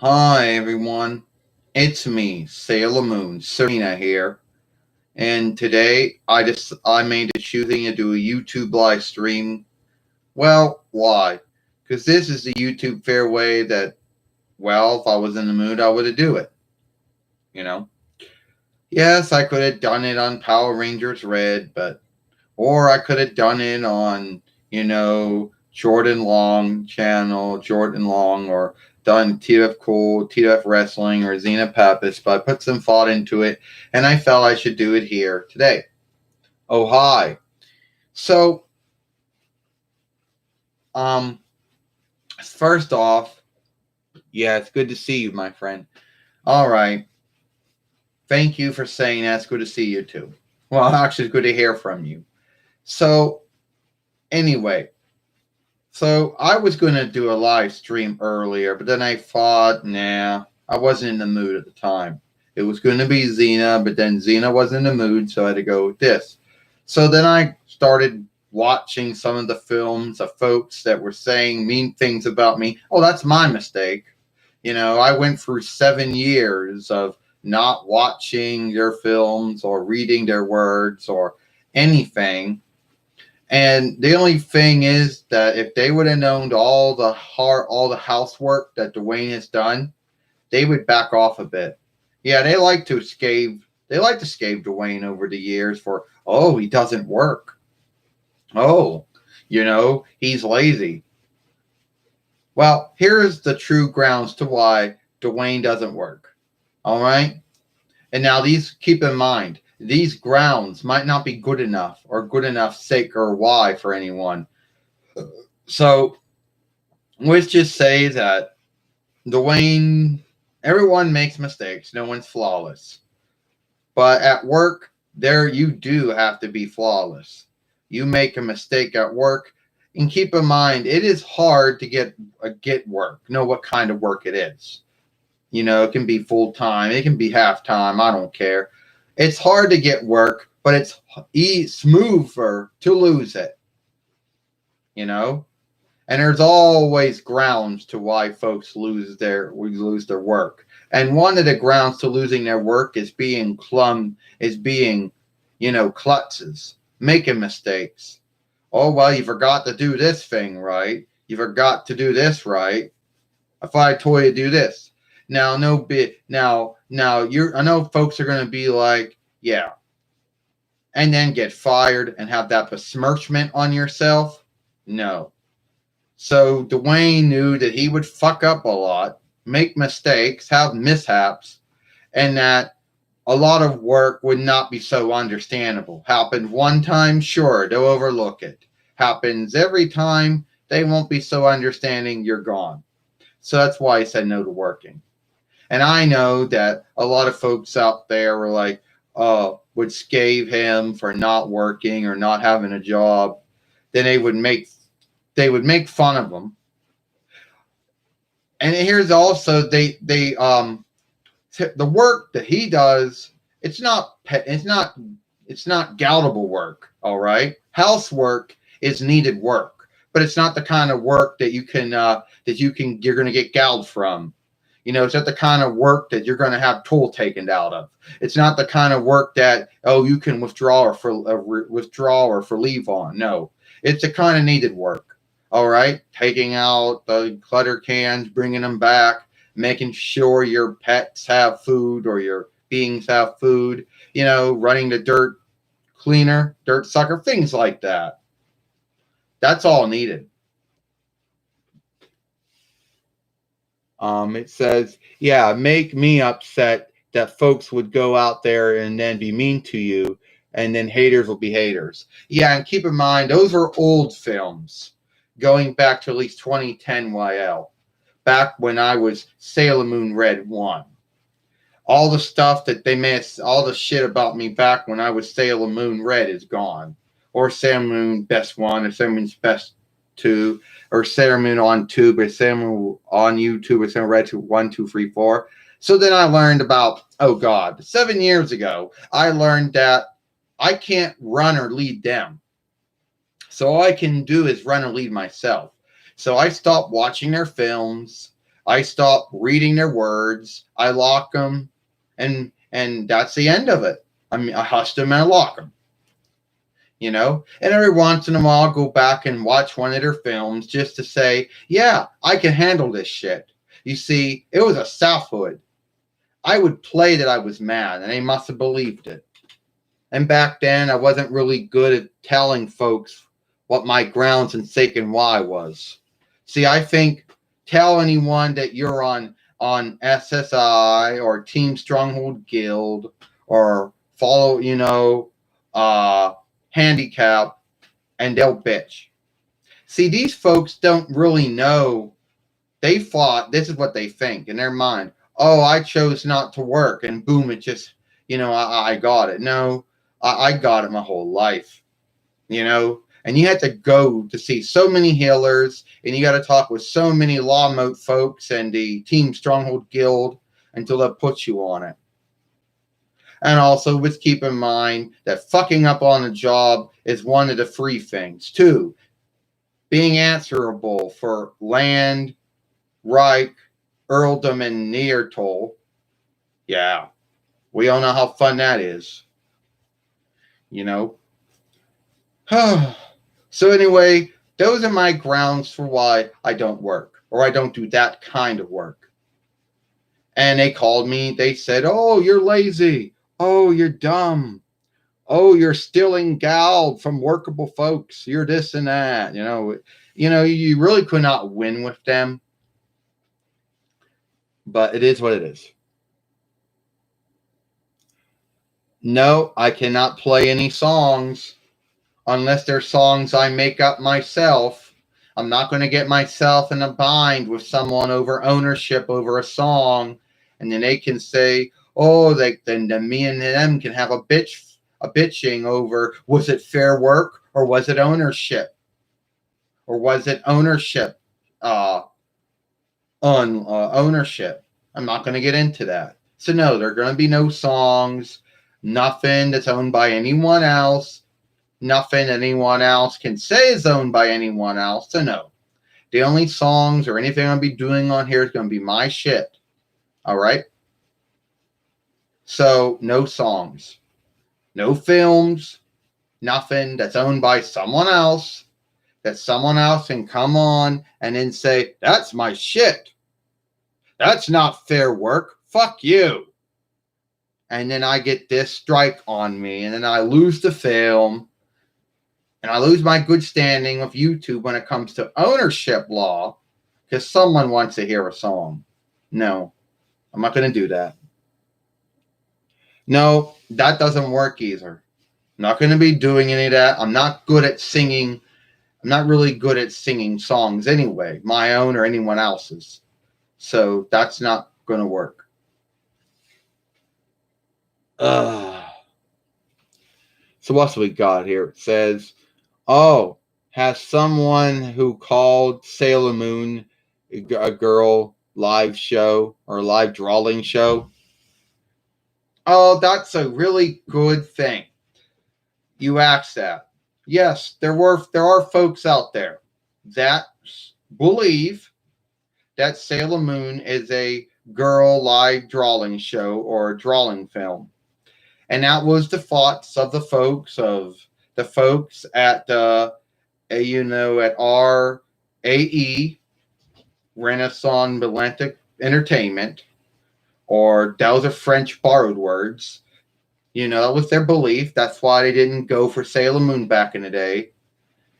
Hi everyone, it's me, Sailor Moon, Serena here, and today I made a choosing to do a YouTube live stream. Well, why? Because this is the YouTube fair way that, well, if I was in the mood, I would have do it. You know. Yes, I could have done it on Power Rangers Red, or I could have done it on, Jordan Long channel, Jordan Long, or done TF Cool, TF Wrestling, or Xena Pappas, but I put some thought into it, and I felt I should do it here today. Oh, hi. So, um, first off, yeah, it's good to see you, my friend. All right. Thank you for saying that. It's good to see you, too. Well, actually, it's good to hear from you. So, anyway, So I was going to do a live stream earlier, but then I thought, nah, I wasn't in the mood at the time. It was going to be Xena, but then Xena wasn't in the mood, so I had to go with this. So then I started watching some of the films of folks that were saying mean things about me. Oh, that's my mistake. I went through 7 years of not watching their films or reading their words or anything, and the only thing is that if they would have known all the housework that Dwayne has done, they would back off a bit. Yeah, they like to scave Dwayne over the years for, oh, he doesn't work. Oh, he's lazy. Well, here's the true grounds to why Dwayne doesn't work. All right? And now keep in mind, these grounds might not be good enough or good enough sake or why for anyone. So let's just say that Dwayne, everyone makes mistakes. No one's flawless. But at work, there you do have to be flawless. You make a mistake at work, and keep in mind, it is hard to get work. Know what kind of work it is. It can be full time, it can be half time. I don't care. It's hard to get work, but it's smoother to lose it. You know, and there's always grounds to why folks lose their work. And one of the grounds to losing their work is being klutzes, making mistakes. Oh, well, you forgot to do this thing right. You forgot to do this right. If I told you to do this. Now, no bit. Now, I know folks are going to be like, yeah, and then get fired and have that besmirchment on yourself. No, so Dwayne knew that he would fuck up a lot, make mistakes, have mishaps, and that a lot of work would not be so understandable. Happened one time, sure, they'll overlook it. Happens every time, they won't be so understanding, you're gone. So that's why he said no to working. And I know that a lot of folks out there were like, would scave him for not working or not having a job. Then they would make fun of him. And here's also the work that he does. It's not galtable work. All right, housework is needed work, but it's not the kind of work you're going to get gouged from. It's not the kind of work that you're going to have tool taken out of. It's not the kind of work that you can withdraw or for leave on. No, it's the kind of needed work. All right, taking out the clutter cans, bringing them back, making sure your pets have food or your beings have food. Running the dirt cleaner, dirt sucker, things like that. That's all needed. It says, yeah, make me upset that folks would go out there and then be mean to you, and then haters will be haters. Yeah, and keep in mind, those are old films going back to at least 2010 YL, back when I was Sailor Moon Red 1. All the stuff that they made, all the shit about me back when I was Sailor Moon Red is gone. Or Sailor Moon Best 1, or Sailor Moon's Best 2, or Sailor Moon on Tube, or Sailor Moon on YouTube, or Sailor Red 2, 1, 2, 3, 4. So then I learned about, oh God, 7 years ago, I learned that I can't run or lead them. So all I can do is run or lead myself. So I stopped watching their films. I stop reading their words. I lock them, and that's the end of it. I mean, I hush them and I lock them. You know, and every once in a while, I'll go back and watch one of their films just to say, yeah, I can handle this shit. You see, it was a Southwood. I would play that I was mad, and they must have believed it. And back then, I wasn't really good at telling folks what my grounds and sake and why was. See, I think tell anyone that you're on SSI or Team Stronghold Guild or follow, handicap, and they'll bitch. See, these folks don't really know. They thought this is what they think in their mind. Oh, I chose not to work, and boom, it just, I got it. No, I got it my whole life, and you had to go to see so many healers, and you got to talk with so many law moat folks and the Team Stronghold Guild until they put you on it. And also, let's keep in mind that fucking up on the job is one of the free things. 2, being answerable for land, Reich, earldom, and Neertol. Yeah, we all know how fun that is. So anyway, those are my grounds for why I don't work, or I don't do that kind of work. And they called me, they said, oh, you're lazy. Oh, you're dumb. Oh, you're stealing gal from workable folks. You're this and that. You really could not win with them. But it is what it is. No, I cannot play any songs unless they're songs I make up myself. I'm not going to get myself in a bind with someone over ownership over a song, and then they can say, oh, then me and them can have a bitching over, was it fair work or was it ownership? Or was it ownership on ownership? I'm not going to get into that. So no, there are going to be no songs, nothing that's owned by anyone else, nothing anyone else can say is owned by anyone else. So no, the only songs or anything I'll be doing on here is going to be my shit. All right? So no songs, no films, nothing that's owned by someone else, that someone else can come on and then say, that's my shit. That's not fair work. Fuck you. And then I get this strike on me, and then I lose the film, and I lose my good standing with YouTube when it comes to ownership law because someone wants to hear a song. No, I'm not going to do that. No, that doesn't work either. I'm not going to be doing any of that. I'm not good at singing. I'm not really good at singing songs anyway, my own or anyone else's. So that's not going to work. So what's we got here? It says, oh, has someone who called Sailor Moon a girl live show or live drawing show? Oh, that's a really good thing. You asked that. Yes, there are folks out there that believe that Sailor Moon is a girl live drawing show or drawing film. And that was the thoughts of the folks at at RAE, Renaissance Atlantic Entertainment, or those are French borrowed words. That was their belief. That's why they didn't go for Sailor Moon back in the day.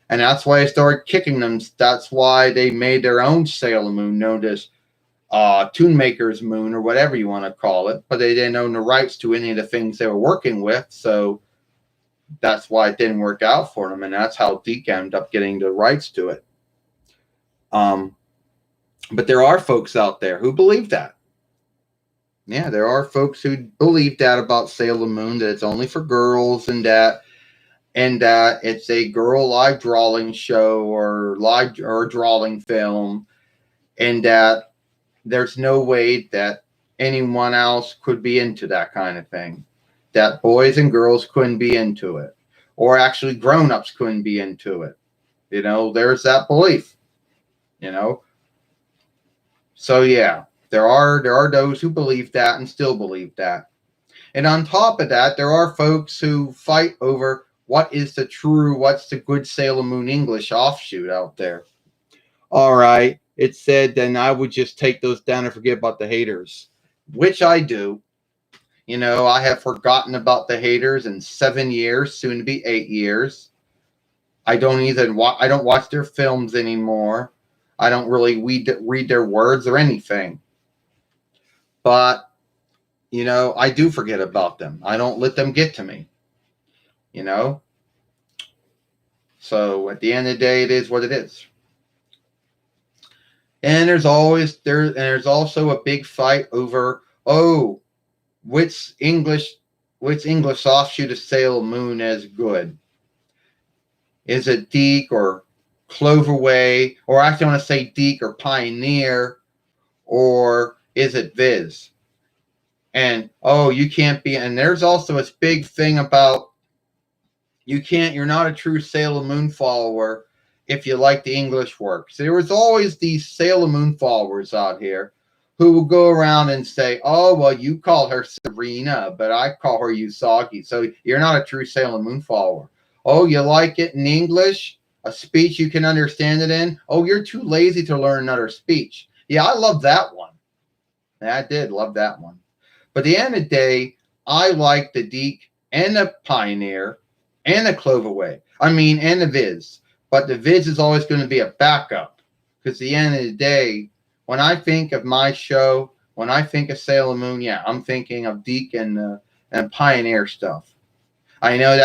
And that's why they started kicking them. That's why they made their own Sailor Moon, known as Toonmaker's Moon or whatever you want to call it. But they didn't own the rights to any of the things they were working with. So that's why it didn't work out for them. And that's how DEC ended up getting the rights to it. But there are folks out there who believe that. Yeah, there are folks who believe that about Sailor Moon, that it's only for girls and that it's a girl live drawing show or drawing film, and that there's no way that anyone else could be into that kind of thing. That boys and girls couldn't be into it, or actually grown-ups couldn't be into it. There's that belief. So yeah, there are those who believe that and still believe that. And on top of that, there are folks who fight over what's the good Sailor Moon English offshoot out there. All right, it said then I would just take those down and forget about the haters, which I do. I have forgotten about the haters in 7 years, soon to be 8 years. I don't watch their films anymore. I don't really read their words or anything. But I do forget about them. I don't let them get to me. You know. So at the end of the day, it is what it is. And there's also a big fight over which English which English offshoot of Sailor Moon is good. Is it Deke or Cloverway, or actually I want to say Deke or Pioneer, or is it Viz? And you can't be. And there's also this big thing about you're not a true Sailor Moon follower if you like the English work. So there was always these Sailor Moon followers out here who will go around and say, "Oh, well, you call her Serena, but I call her Usagi, so you're not a true Sailor Moon follower." Oh, you like it in English, a speech you can understand it in? Oh, you're too lazy to learn another speech. Yeah, I love that one. I did love that one. But at the end of the day, I like the Deke and the Pioneer and the Cloverway. And the Viz. But the Viz is always going to be a backup. Because at the end of the day, when I think of my show, when I think of Sailor Moon, yeah, I'm thinking of Deke and Pioneer stuff. I know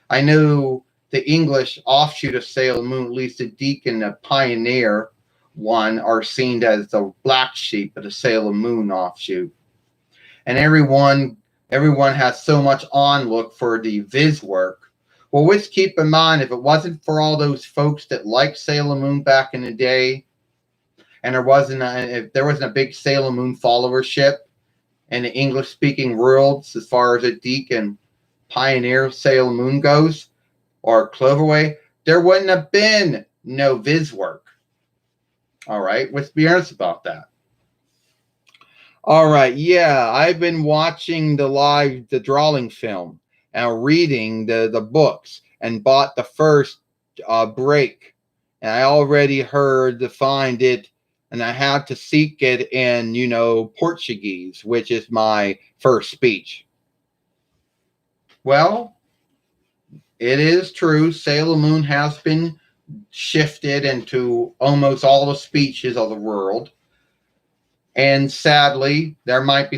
I know the English offshoot of Sailor Moon, at least the Deke and the Pioneer one, are seen as the black sheep of the Sailor Moon offshoot. And everyone has so much onlook for the Viz work. Well, let's keep in mind, if it wasn't for all those folks that liked Sailor Moon back in the day, and if there wasn't a big Sailor Moon followership in the English speaking worlds as far as a Deke and Pioneer Sailor Moon goes, or Cloverway, there wouldn't have been no Viz work. All right, let's be honest about that. All right, yeah, I've been watching the drawing film and reading the books and bought the first break, and I already heard to find it, and I had to seek it in Portuguese, which is my first speech. Well, it is true. Sailor Moon has been shifted into almost all the speeches of the world. And sadly,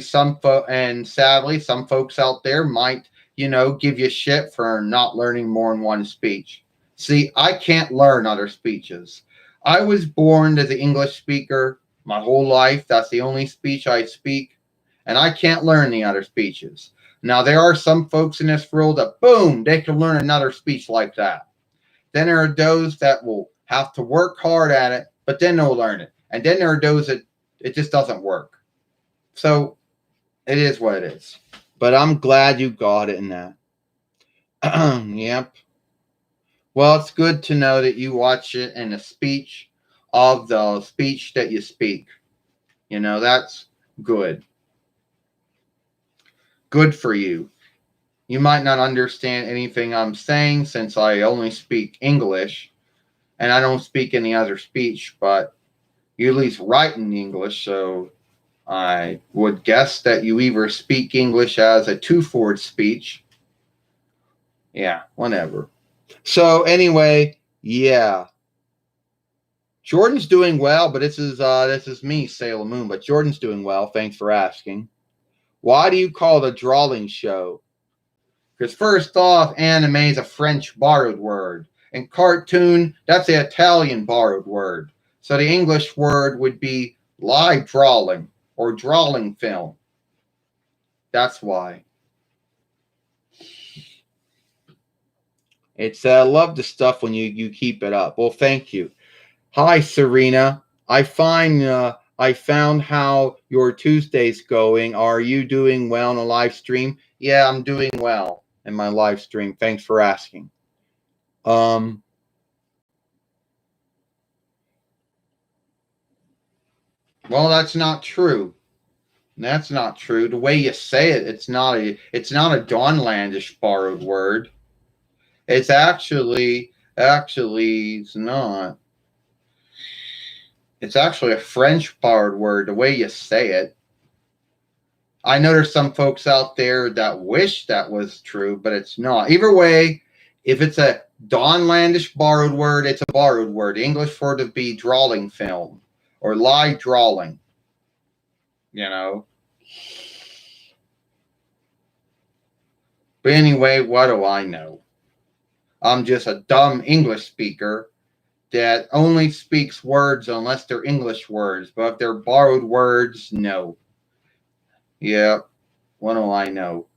some folks out there might, give you shit for not learning more than one speech. See, I can't learn other speeches. I was born as an English speaker my whole life. That's the only speech I speak, and I can't learn the other speeches. Now, there are some folks in this world that, boom, they can learn another speech like that. Then there are those that will have to work hard at it, but then they'll learn it. And then there are those that it just doesn't work. So it is what it is. But I'm glad you got it in that. Yep. Well, it's good to know that you watch it in a speech of the speech that you speak. That's good. Good for you. You might not understand anything I'm saying since I only speak English and I don't speak any other speech, but you at least write in English, so I would guess that you either speak English as a two-forward speech. Yeah, whatever. So anyway, yeah. Jordan's doing well, but this is me, Sailor Moon, but Jordan's doing well. Thanks for asking. Why do you call it a drawing show? Because first off, anime is a French borrowed word. And cartoon, that's the Italian borrowed word. So the English word would be live drawing or drawing film. That's why. It's love the stuff when you keep it up. Well, thank you. Hi, Serena. I found how your Tuesday's going. Are you doing well in a live stream? Yeah, I'm doing well in my live stream. Thanks for asking. Well, that's not true. That's not true. The way you say it, it's not a Dawnlandish borrowed word. It's actually it's not. It's actually a French borrowed word. The way you say it. I know there's some folks out there that wish that was true, but it's not. Either way, if it's a Dawnlandish borrowed word, it's a borrowed word. The English word would be drawing film or live drawing. You know. But anyway, what do I know? I'm just a dumb English speaker that only speaks words unless they're English words. But if they're borrowed words, no. Yeah, what do I know?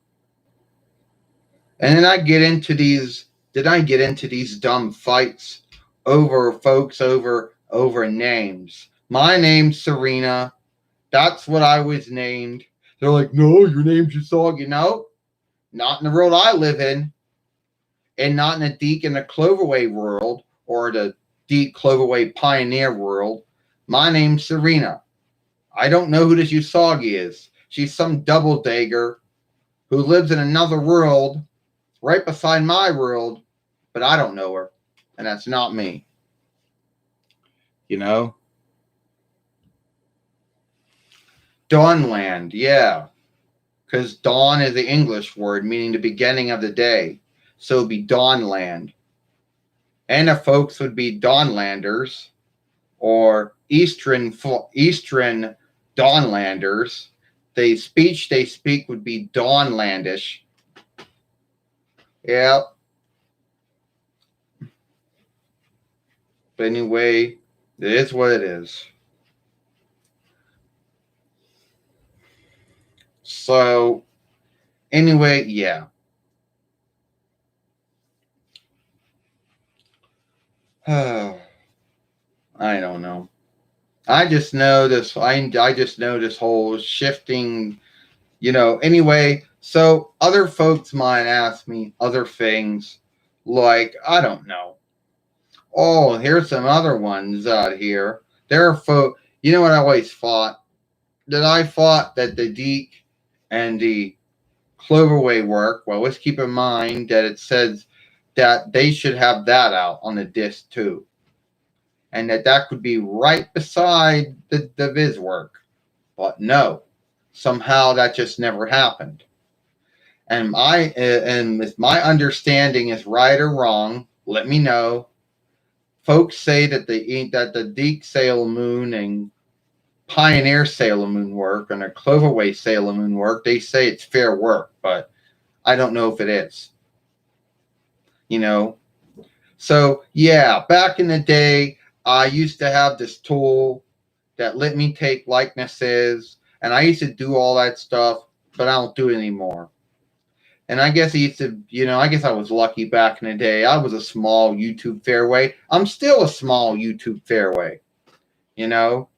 And then I get into these dumb fights over folks over names. My name's Serena. That's what I was named. They're like, no, your name's Usagi. No, not in the world I live in, and not in the Deke and the Cloverway world or the Deke Cloverway Pioneer world. My name's Serena. I don't know who this Usagi is. She's some double dagger who lives in another world right beside my world, but I don't know her. And that's not me. You know? Dawnland, yeah. Because dawn is the English word meaning the beginning of the day. So it'd be Dawnland. And the folks would be Dawnlanders or Eastern Dawnlanders. The speech they speak would be Dawnlandish. Yeah. But anyway, it is what it is. So, anyway, yeah. I don't know. I just know this. I just know this whole shifting. Anyway, so other folks might ask me other things, like I don't know. Oh, here's some other ones out here. There are folks. You know what I always thought? That I thought that the Deke and the Cloverway work. Well, let's keep in mind that it says that they should have that out on the disc too, and that could be right beside the Viz work. But no, somehow that just never happened. And if my understanding is right or wrong, let me know. Folks say that the Deke Sailor Moon and Pioneer Sailor Moon work and the Cloverway Sailor Moon work, they say it's fair work, but I don't know if it is. You know? So, yeah, back in the day, I used to have this tool that let me take likenesses, and I used to do all that stuff, but I don't do it anymore. And I guess I guess I was lucky back in the day. I was a small YouTube fairway. I'm still a small YouTube fairway, you know?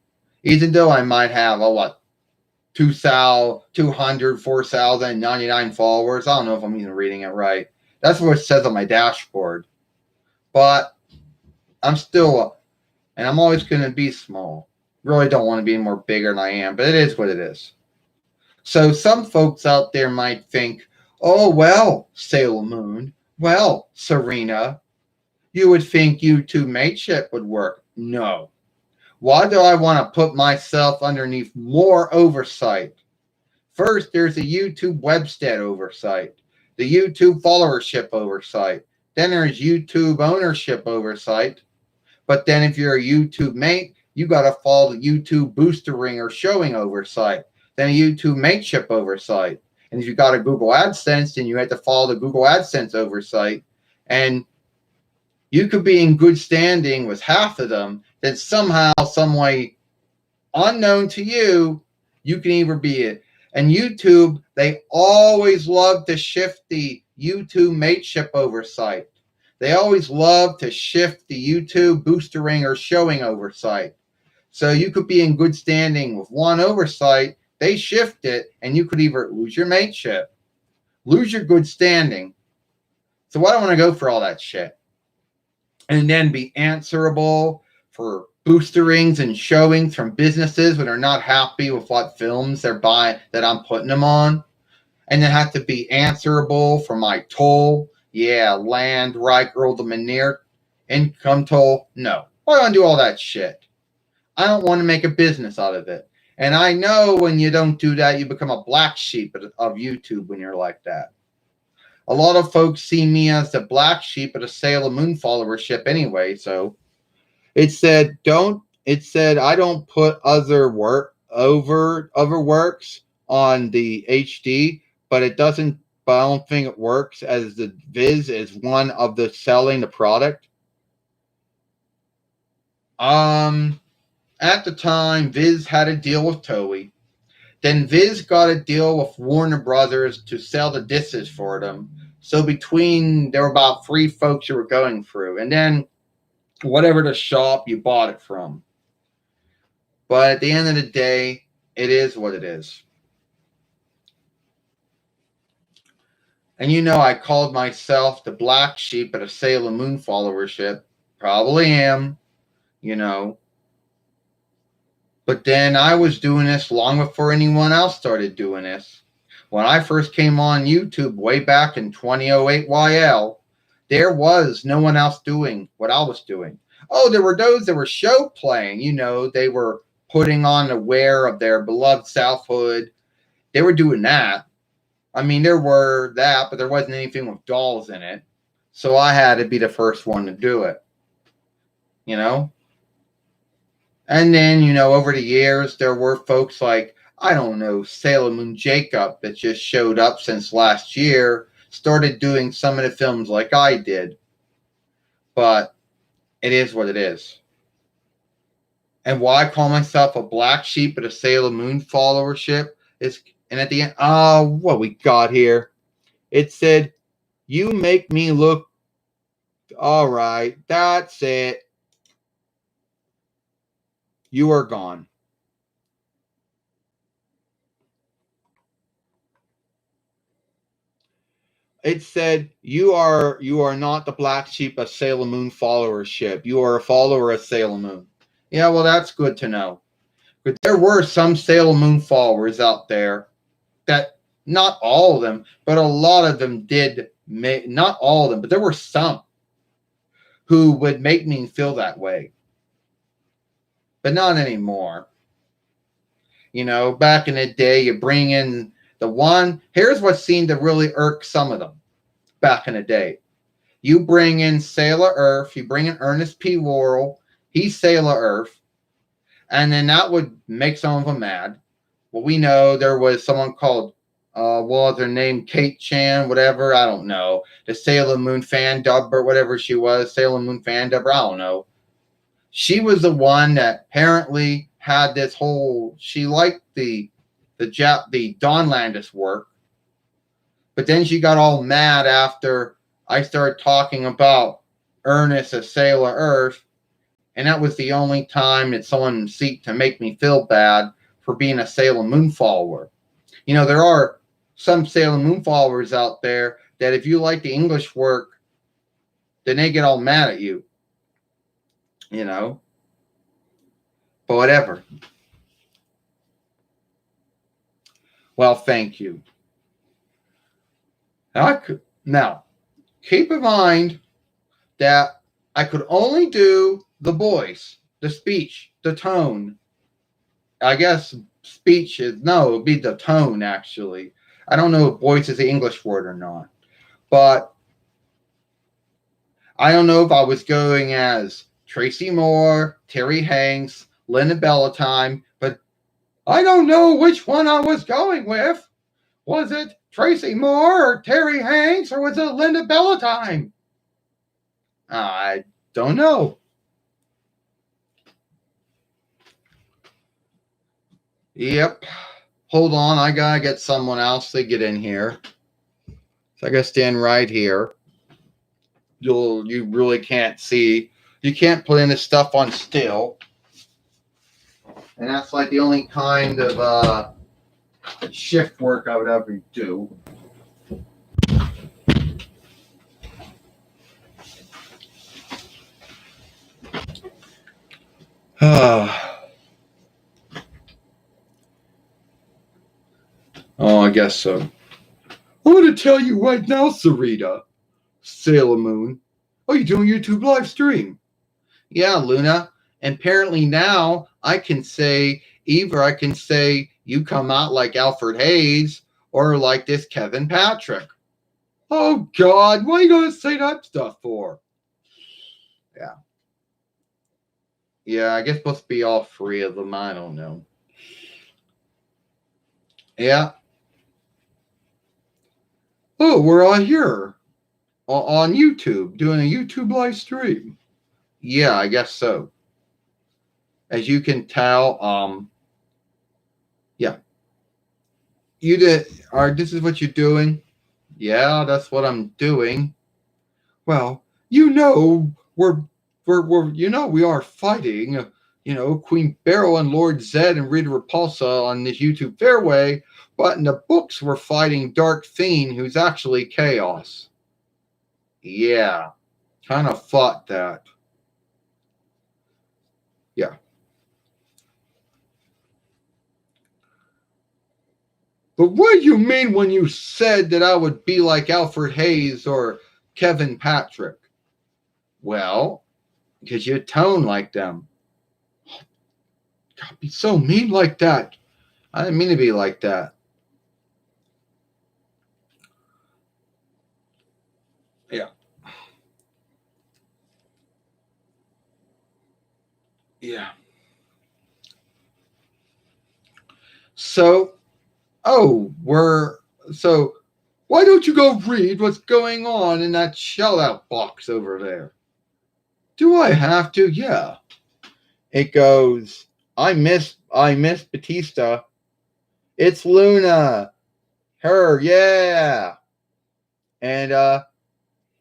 Even though I might have, 4,099 followers. I don't know if I'm even reading it right. That's what it says on my dashboard. But I'm still, and I'm always going to be small. Really don't want to be any more bigger than I am, but it is what it is. So some folks out there might think, oh, well, Sailor Moon, well, Serena, you would think YouTube mateship would work. No. Why do I want to put myself underneath more oversight? First, there's the YouTube webstat oversight, the YouTube followership oversight. Then there's YouTube ownership oversight. But then if you're a YouTube mate, you got to follow the YouTube booster ring or showing oversight. Then a YouTube mateship oversight. And if you got a Google AdSense, then you have to follow the Google AdSense oversight. And you could be in good standing with half of them, then somehow, some way unknown to you, you can either be it. And YouTube, they always love to shift the YouTube mateship oversight. They always love to shift the YouTube booster ring or showing oversight. So you could be in good standing with one oversight, they shift it, and you could either lose your mateship, lose your good standing. So I don't want to go for all that shit. And then be answerable for boosterings and showings from businesses when they're not happy with what films they're buying that I'm putting them on. And then have to be answerable for my toll. Yeah, land, Rijkerswold income toll. No. Why do I do all that shit? I don't want to make a business out of it. And I know when you don't do that, you become a black sheep of YouTube when you're like that. A lot of folks see me as the black sheep of the Sailor Moon followership anyway, so it said I don't put other works on the HD, but I don't think it works as the Viz is one of the selling the product. At the time, Viz had a deal with Toei. Then Viz got a deal with Warner Brothers to sell the discs for them. So there were about 3 folks you were going through. And then whatever the shop you bought it from. But at the end of the day, it is what it is. And I called myself the black sheep of the Sailor Moon followership. Probably am, But then I was doing this long before anyone else started doing this. When I first came on YouTube way back in 2008 YL, there was no one else doing what I was doing. Oh, there were those that were show playing. They were putting on the wear of their beloved selfhood. They were doing that. I mean, there were that, but there wasn't anything with dolls in it. So I had to be the first one to do it. And then, over the years, there were folks like, I don't know, Sailor Moon Jacob that just showed up since last year, started doing some of the films like I did. But it is what it is. And why I call myself a black sheep of the Sailor Moon followership is, and at the end, what we got here, it said, you make me look, all right, that's it. You are gone. It said, you are not the black sheep of Sailor Moon followership. You are a follower of Sailor Moon. Yeah, well, that's good to know. But there were some Sailor Moon followers out there that, not all of them, but a lot of them did, not all of them, but there were some who would make me feel that way. But not anymore. Back in the day, you bring in the one. Here's what seemed to really irk some of them back in the day. You bring in Sailor Earth, you bring in Ernest P. Worrell, he's Sailor Earth, and then that would make some of them mad. Well, we know there was someone called, what was her name, Kate Chan, whatever, I don't know, the Sailor Moon fan dub or whatever she was, Sailor Moon fan dub, I don't know. She was the one that apparently had this whole, she liked the Don Landis work, but then she got all mad after I started talking about Ernest as Sailor Earth, and that was the only time that someone seeked to make me feel bad for being a Sailor Moon follower. There are some Sailor Moon followers out there that if you like the English work, then they get all mad at you. But whatever. Well, thank you. Now, keep in mind that I could only do the voice, the speech, the tone. I guess speech is, no, it would be the tone, actually. I don't know if voice is the English word or not. But I don't know if I was going as Tracy Moore, Terry Hanks, Linda Bellatime, but I don't know which one I was going with. Was it Tracy Moore or Terry Hanks, or was it Linda Bellatime? I don't know. Yep. Hold on, I gotta get someone else to get in here. So I gotta stand right here. You really can't see. You can't put in this stuff on still. And that's like the only kind of shift work I would ever do. Oh, I guess so. I'm going to tell you right now, Sarita. Sailor Moon. Oh, you're doing a YouTube live stream. Yeah, Luna. And apparently now I can say, either I can say you come out like Alfred Hayes or like this Kevin Patrick. Oh, God. What are you going to say that stuff for? Yeah. Yeah, I guess supposed to be all three of them. I don't know. Yeah. Oh, we're all here on YouTube doing a YouTube live stream. Yeah, I guess so. As you can tell, yeah. You did. This is what you're doing. Yeah, that's what I'm doing. Well, we are fighting. Queen Beryl and Lord Zed and Rita Repulsa on this YouTube fairway, but in the books we're fighting Dark Fiend, who's actually Chaos. Yeah, kind of fought that. Yeah. But what do you mean when you said that I would be like Alfred Hayes or Kevin Patrick? Well, because you tone like them. God, be so mean like that. I didn't mean to be like that. Yeah. Yeah. So, why don't you go read what's going on in that shell out box over there? Do I have to? Yeah. It goes, I miss Batista. It's Luna. Her, yeah. And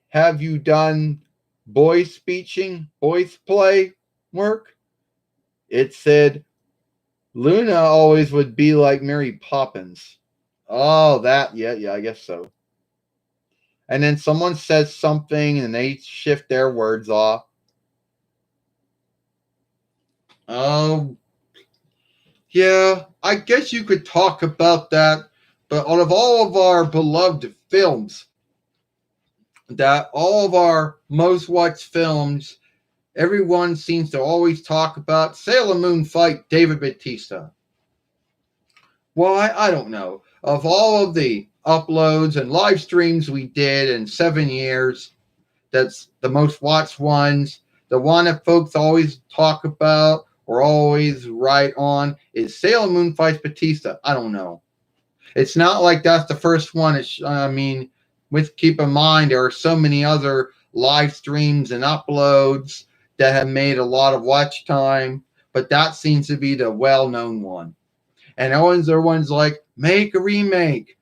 have you done voice play work? It said Luna always would be like Mary Poppins. Oh, that, yeah, I guess so. And then someone says something and they shift their words off. Oh, yeah, I guess you could talk about that. But out of all of our beloved films, that all of our most watched films, everyone seems to always talk about Sailor Moon fight David Batista. Why? I don't know. Of all of the uploads and live streams we did in 7 years, that's the most watched ones. The one that folks always talk about or always write on is Sailor Moon fights Batista. I don't know. It's not like that's the first one. Keep in mind there are so many other live streams and uploads that have made a lot of watch time, but that seems to be the well-known one. And everyone's like, make a remake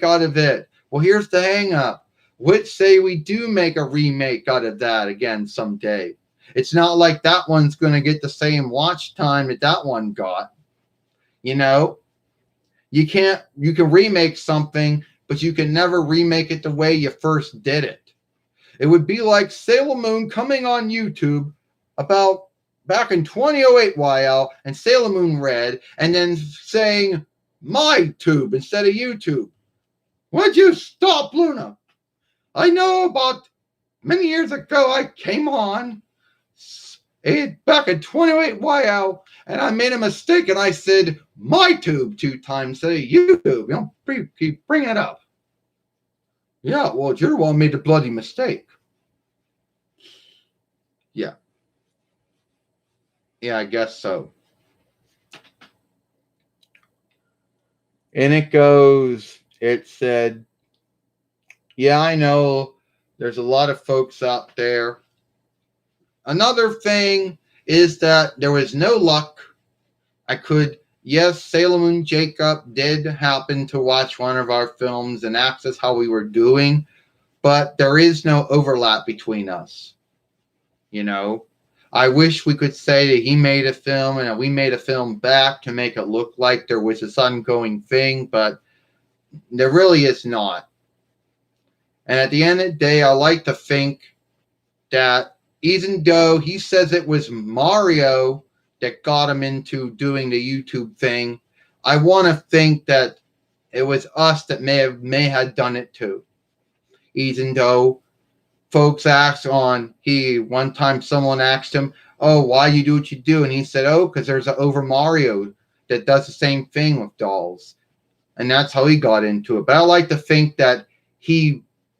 out of it. Well, here's the hang up. Which say we do make a remake out of that again someday. It's not like that one's going to get the same watch time that one got. You can remake something, but you can never remake it the way you first did it. It would be like Sailor Moon coming on YouTube about back in 2008 YL and Sailor Moon Red, and then saying my tube instead of YouTube. Would you stop, Luna? I know about many years ago I came on back in 2008 YL and I made a mistake and I said my tube 2 times instead of YouTube. Keep bringing it up. Yeah, well, you're the one who made the bloody mistake. Yeah. Yeah, I guess so. And it said, yeah, I know there's a lot of folks out there. Another thing is that there was no luck. Sailor Moon Jacob did happen to watch one of our films and asked us how we were doing, but there is no overlap between us. I wish we could say that he made a film and we made a film back to make it look like there was this ongoing thing, but there really is not. And at the end of the day, I like to think that even though he says it was Mario that got him into doing the YouTube thing, I want to think that it was us that may have done it too. Even though folks asked one time someone asked him, "Oh, why you do what you do?" And he said, "Oh, because there's an Over Mario that does the same thing with dolls." And that's how he got into it. But I like to think that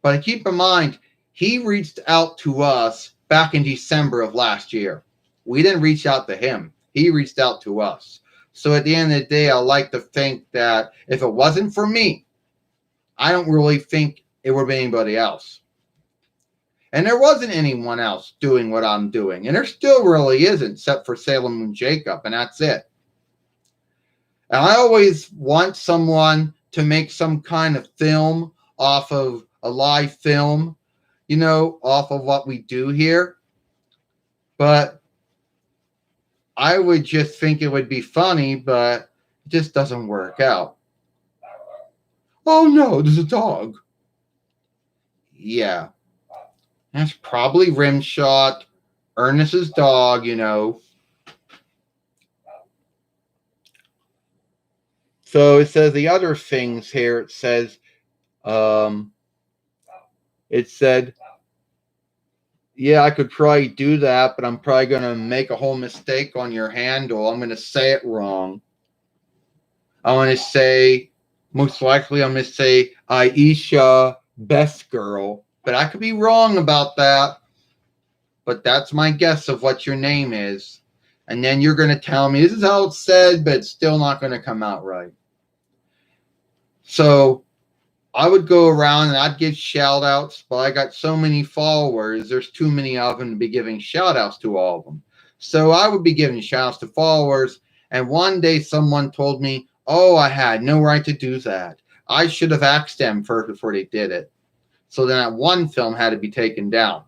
but keep in mind, he reached out to us back in December of last year. We didn't reach out to him. He reached out to us. So at the end of the day, I like to think that if it wasn't for me, I don't really think it would be anybody else. And there wasn't anyone else doing what I'm doing. And there still really isn't, except for Salem and Jacob, and that's it. And I always want someone to make some kind of film off of a live film, off of what we do here. But I would just think it would be funny, but it just doesn't work out. Oh no, there's a dog. Yeah. That's probably Rimshot, Ernest's dog, So it says the other things here. It said, yeah, I could probably do that, but I'm probably going to make a whole mistake on your handle. I'm going to say it wrong. I want to say, most likely, I'm going to say Aisha Best Girl, but I could be wrong about that. But that's my guess of what your name is. And then you're going to tell me this is how it's said, but it's still not going to come out right. So I would go around and I'd give shout outs, but I got so many followers, there's too many of them to be giving shout outs to all of them. So I would be giving shout outs to followers. And one day someone told me, "Oh, I had no right to do that. I should have asked them first before they did it." So then that one film had to be taken down.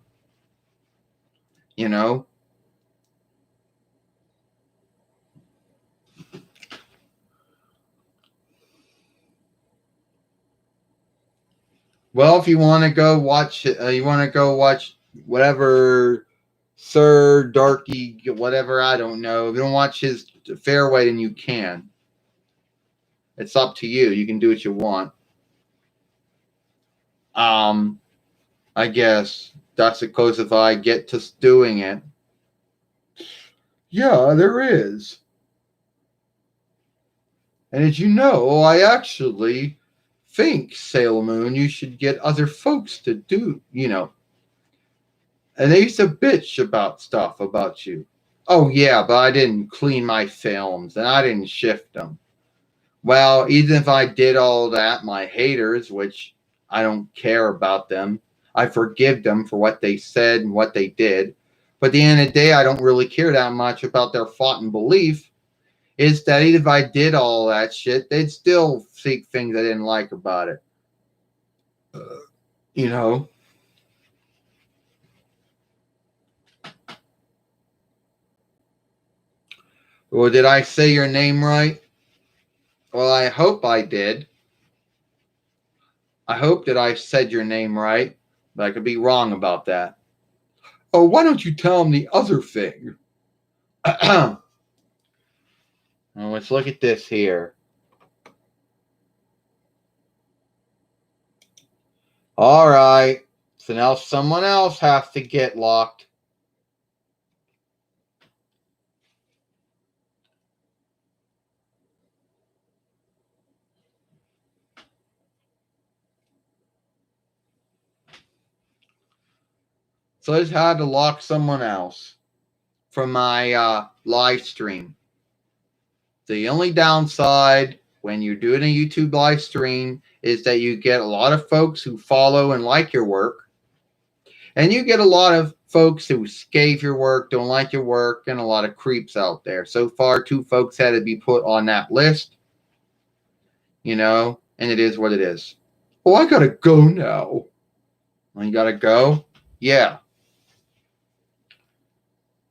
Well, if you want to go watch, whatever Sir Darky, whatever, I don't know. If you don't watch his Fairway, then you can. It's up to you. You can do what you want. I guess that's the closest I get to doing it. Yeah, there is. And as you know, I actually think, Sailor Moon, you should get other folks to do, And they used to bitch about stuff about you. Oh, yeah, but I didn't clean my films and I didn't shift them. Well, even if I did all that, my haters, which I don't care about them, I forgive them for what they said and what they did. But at the end of the day, I don't really care that much about their thought and belief. Is that even if I did all that shit, they'd still seek things I didn't like about it. You know? Well, did I say your name right? Well, I hope I did. I hope that I said your name right, but I could be wrong about that. Oh, why don't you tell him the other thing? Well, let's look at this here. All right. So now someone else has to get locked. So I just had to lock someone else from my live stream. The only downside when you're doing a YouTube live stream is that you get a lot of folks who follow and like your work. And you get a lot of folks who scave your work, don't like your work, and a lot of creeps out there. So far, 2 folks had to be put on that list, and it is what it is. Oh, I gotta go now. You gotta go? Yeah.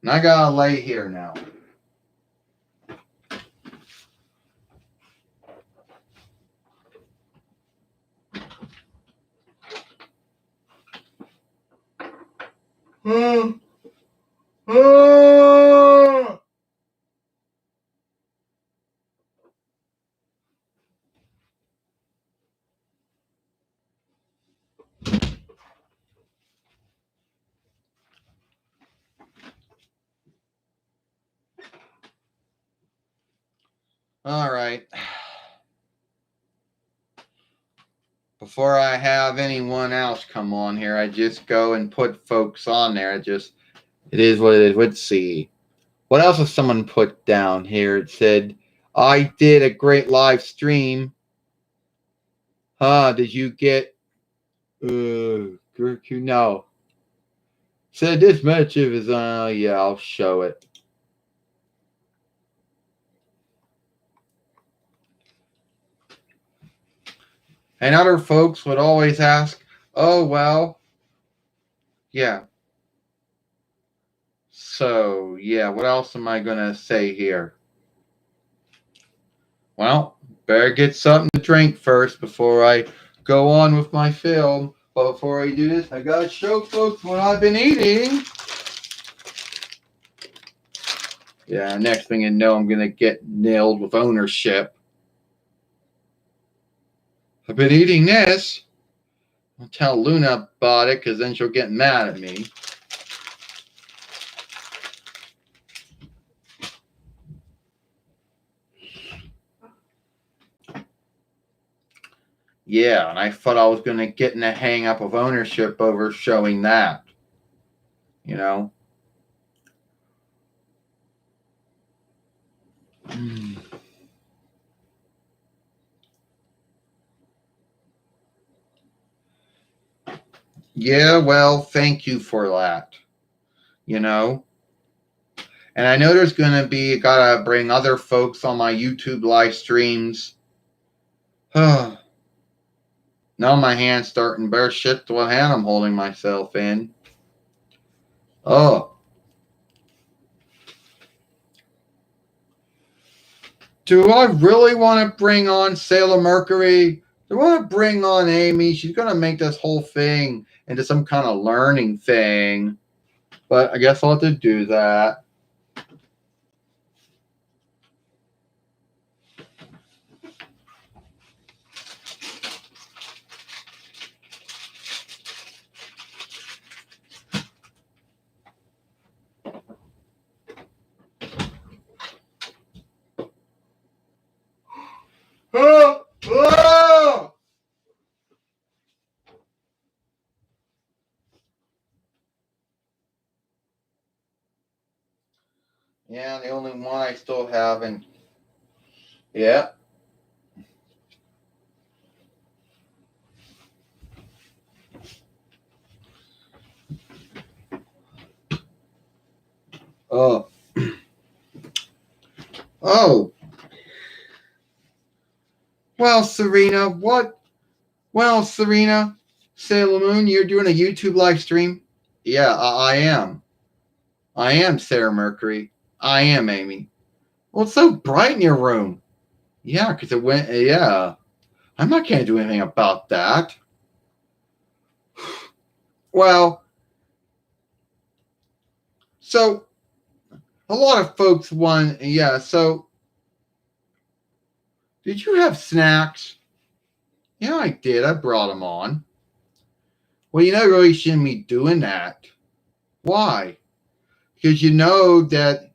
And I gotta lay here now. Ah! All right. Before I have anyone else come on here, I just go and put folks on there. It is what it is. Let's see. What else has someone put down here? It said, I did a great live stream. Did you get no. Said this much of his yeah, I'll show it. And other folks would always ask, oh well, yeah. So yeah, what else am I gonna say here? Well, better get something to drink first before I go on with my film. But before I do this, I gotta show folks what I've been eating. Yeah, next thing you know, I'm gonna get nailed with ownership. I've been eating this. I'll tell Luna about it because then she'll get mad at me. Yeah, and I thought I was going to get in a hang up of ownership over showing that. You know? Yeah, well, thank you for that. You know? And I know there's going to be, gotta bring other folks on my YouTube live streams. Now my hand's starting bare shit to what hand I'm holding myself in. Oh. Do I really want to bring on Sailor Mercury? Do I want to bring on Amy? She's going to make this whole thing into some kind of learning thing. But I guess I'll have to do that. Oh! Oh! Yeah, the only one I still haven't. Yeah. Oh. Oh. Well, Serena, what? Well, Serena, Sailor Moon, you're doing a YouTube live stream? Yeah, I am. I am Sarah Mercury. I am Amy. Well, it's so bright in your room. Yeah, because it went, yeah. I'm not going to do anything about that. Well, so a lot of folks want, yeah, so did you have snacks? Yeah, I did. I brought them on. Well, you know, really shouldn't be doing that. Why? Because you know that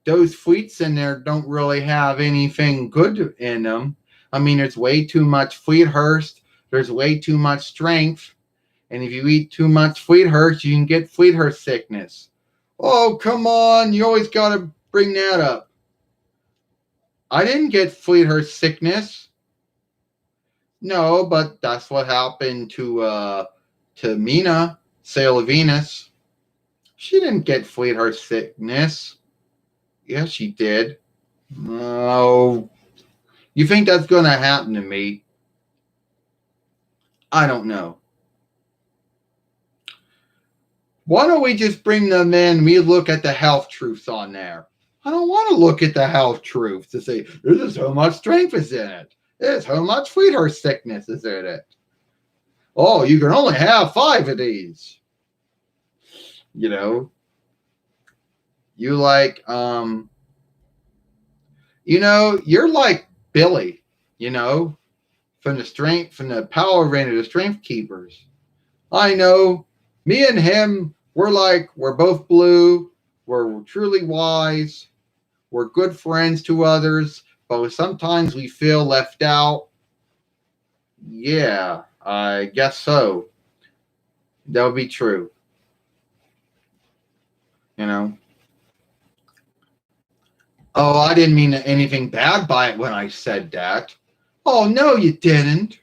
those sweets in there don't really have anything good in them. I mean, there's way too much Fleethurst. There's way too much strength. And if you eat too much Fleethurst, you can get Fleethurst sickness. Oh, come on. You always got to bring that up. I didn't get Fleethurst sickness. No, but that's what happened to Mina, Sailor Venus. She didn't get Fleethurst sickness. Yeah, she did. Oh, you think that's going to happen to me? I don't know. Why don't we just bring them in? We look at the health truths on there. I don't want to look at the health truths to say this is how much strength is in it. This is how much Fleethurst sickness is in it. Oh, you can only have 5 of these. You know, You like, you're like Billy, you know, from the Power Ranger, the Strength Keepers. I know. Me and him, we're both blue. We're truly wise. We're good friends to others, but sometimes we feel left out. Yeah, I guess so. That would be true. You know. Oh, I didn't mean anything bad by it when I said that. Oh, no, you didn't.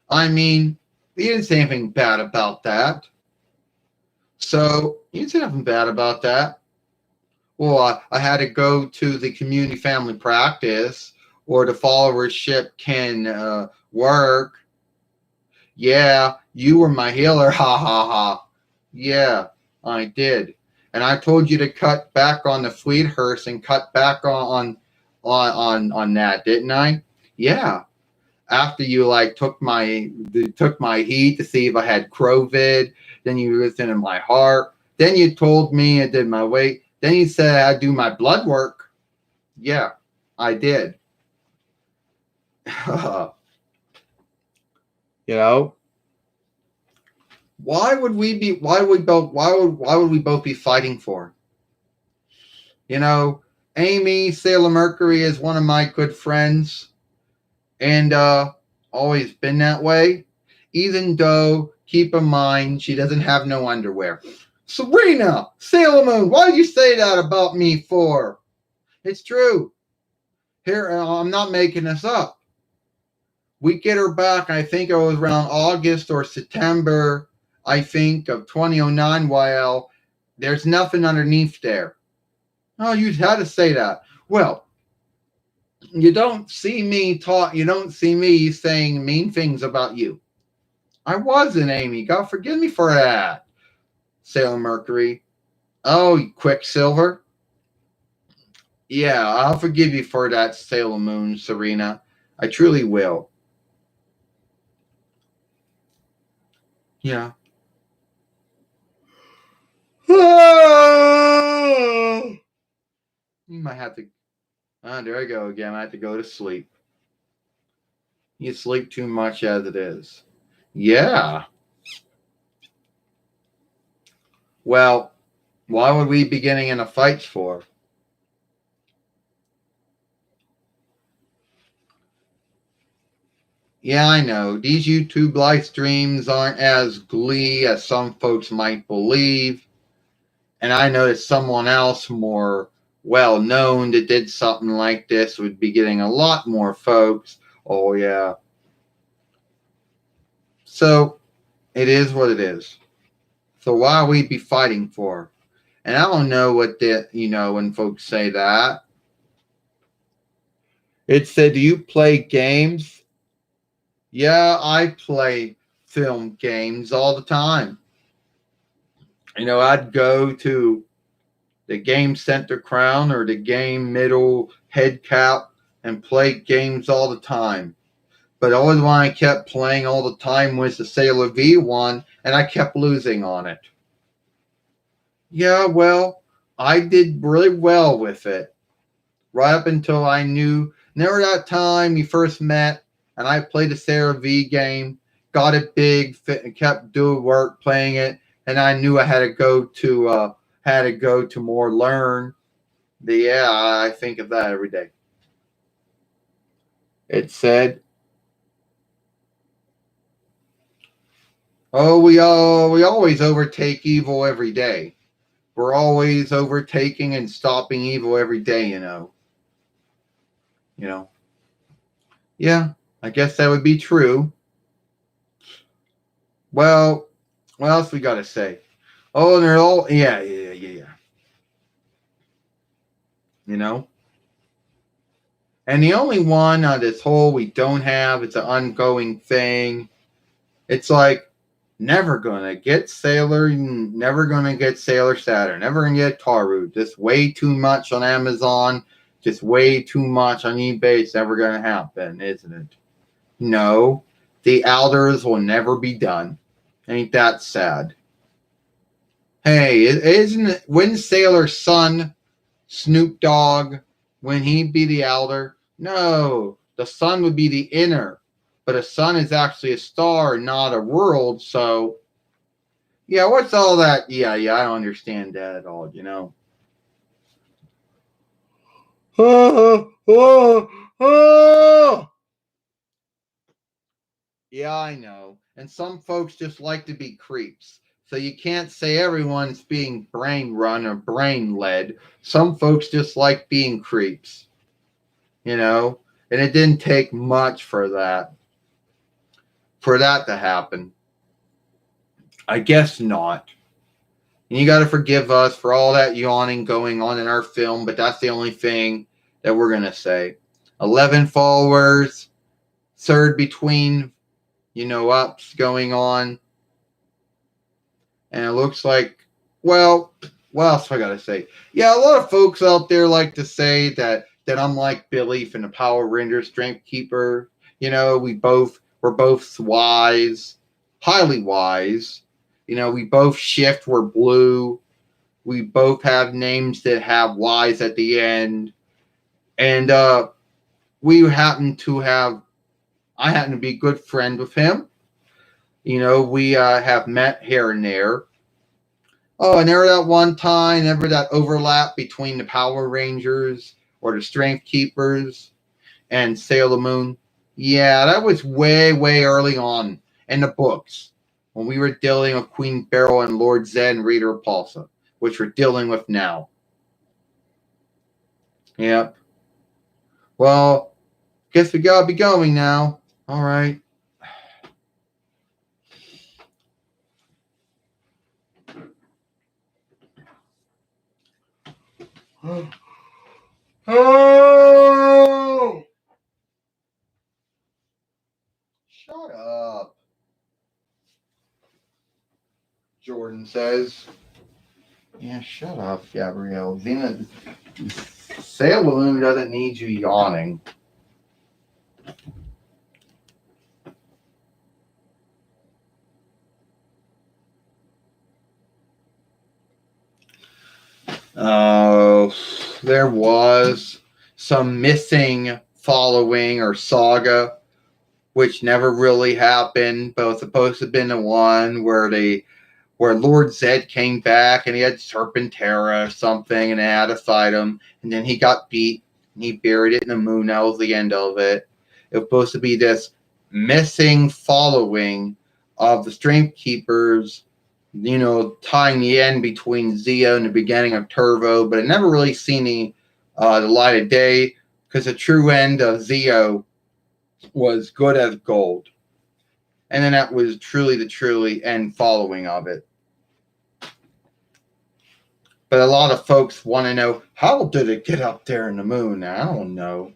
I mean, you didn't say anything bad about that. So, you didn't say nothing bad about that. Well, I had to go to the community family practice or the followership can work. Yeah, you were my healer. Ha ha ha. Yeah, I did. And I told you to cut back on the fleet hearse and cut back on that, didn't I? Yeah. After you like took my heat to see if I had COVID, then you listened to my heart. Then you told me I did my weight. Then you said I'd do my blood work. Yeah, I did. you know, why would we both be fighting for? You know, Amy Sailor Mercury is one of my good friends and always been that way. Even though, keep in mind, she doesn't have no underwear. Serena, Sailor Moon, why did you say that about me for? It's true. Here, I'm not making this up. We get her back, I think it was around August or September, I think, of 2009, while there's nothing underneath there. Oh, you had to say that. Well, you don't see me saying mean things about you. I wasn't, Amy. God forgive me for that. Sailor Mercury. Oh, Quicksilver. Yeah, I'll forgive you for that, Sailor Moon, Serena. I truly will. Yeah. You might have to. Ah, there I go again. I have to go to sleep. You sleep too much as it is. Yeah. Well, why would we be getting in a fight for? Yeah, I know. These YouTube live streams aren't as glee as some folks might believe. And I know that someone else more well known that did something like this would be getting a lot more folks. Oh, yeah. So it is what it is. So why we be fighting for? And I don't know what when folks say that. It said, do you play games? Yeah, I play film games all the time. I'd go to the game center crown or the game middle head cap and play games all the time. But always one I kept playing all the time was the Sailor V one, and I kept losing on it. Yeah, well, I did really well with it. Right up until I knew, never that time we first met, and I played the Sailor V game, got it big, kept doing work playing it, and I knew I had to go to more learn. But yeah, I think of that every day. It said, "Oh, we always overtake evil every day. We're always overtaking and stopping evil every day, you know." You know. Yeah, I guess that would be true. Well, what else we got to say? Oh, and they're all yeah. You know. And the only one on this whole we don't have, it's an ongoing thing. It's like never gonna get Sailor, never gonna get Sailor Saturn, never gonna get Taru. Just way too much on Amazon, just way too much on eBay. It's never gonna happen, isn't it? No, the Elders will never be done. Ain't that sad? Hey, wouldn't Sailor's son, Snoop Dogg, when he be the elder? No, the sun would be the inner, but a sun is actually a star, not a world. So, yeah, what's all that? Yeah, I don't understand that at all. Yeah, I know. And some folks just like to be creeps. So you can't say everyone's being brain run or brain led. Some folks just like being creeps, you know? And it didn't take much for that to happen. I guess not. And you got to forgive us for all that yawning going on in our film, but that's the only thing that we're going to say. 11 followers, third between, ups going on. And it looks like, well, what else I got to say? Yeah, a lot of folks out there like to say that I'm like Billy from the Power Rangers Strength Keeper. We're both wise, highly wise. We both shift. We're blue. We both have names that have Y's at the end. And we happen to have, I happen to be good friend with him. We have met here and there. Oh, and there that one time, never that overlap between the Power Rangers or the Strength Keepers and Sailor Moon. Yeah, that was way, way early on in the books when we were dealing with Queen Beryl and Lord Zed and Rita Repulsa, which we're dealing with now. Yep. Well, guess we gotta be going now. All right. Oh! Shut up. Jordan says. Yeah, shut up, Gabrielle. Xena, Sailor Moon doesn't need you yawning. There was some missing following or saga, which never really happened, but was supposed to have been the one where Lord Zed came back and he had Serpentera or something and they had to fight him, and then he got beat and he buried it in the moon. That was the end of it. It was supposed to be this missing following of the Strength Keepers, tying the end between Zeo and the beginning of Turbo, but it never really seen the light of day because the true end of Zeo was good as gold. And then that was truly the truly end following of it. But a lot of folks want to know, how did it get up there in the moon? I don't know.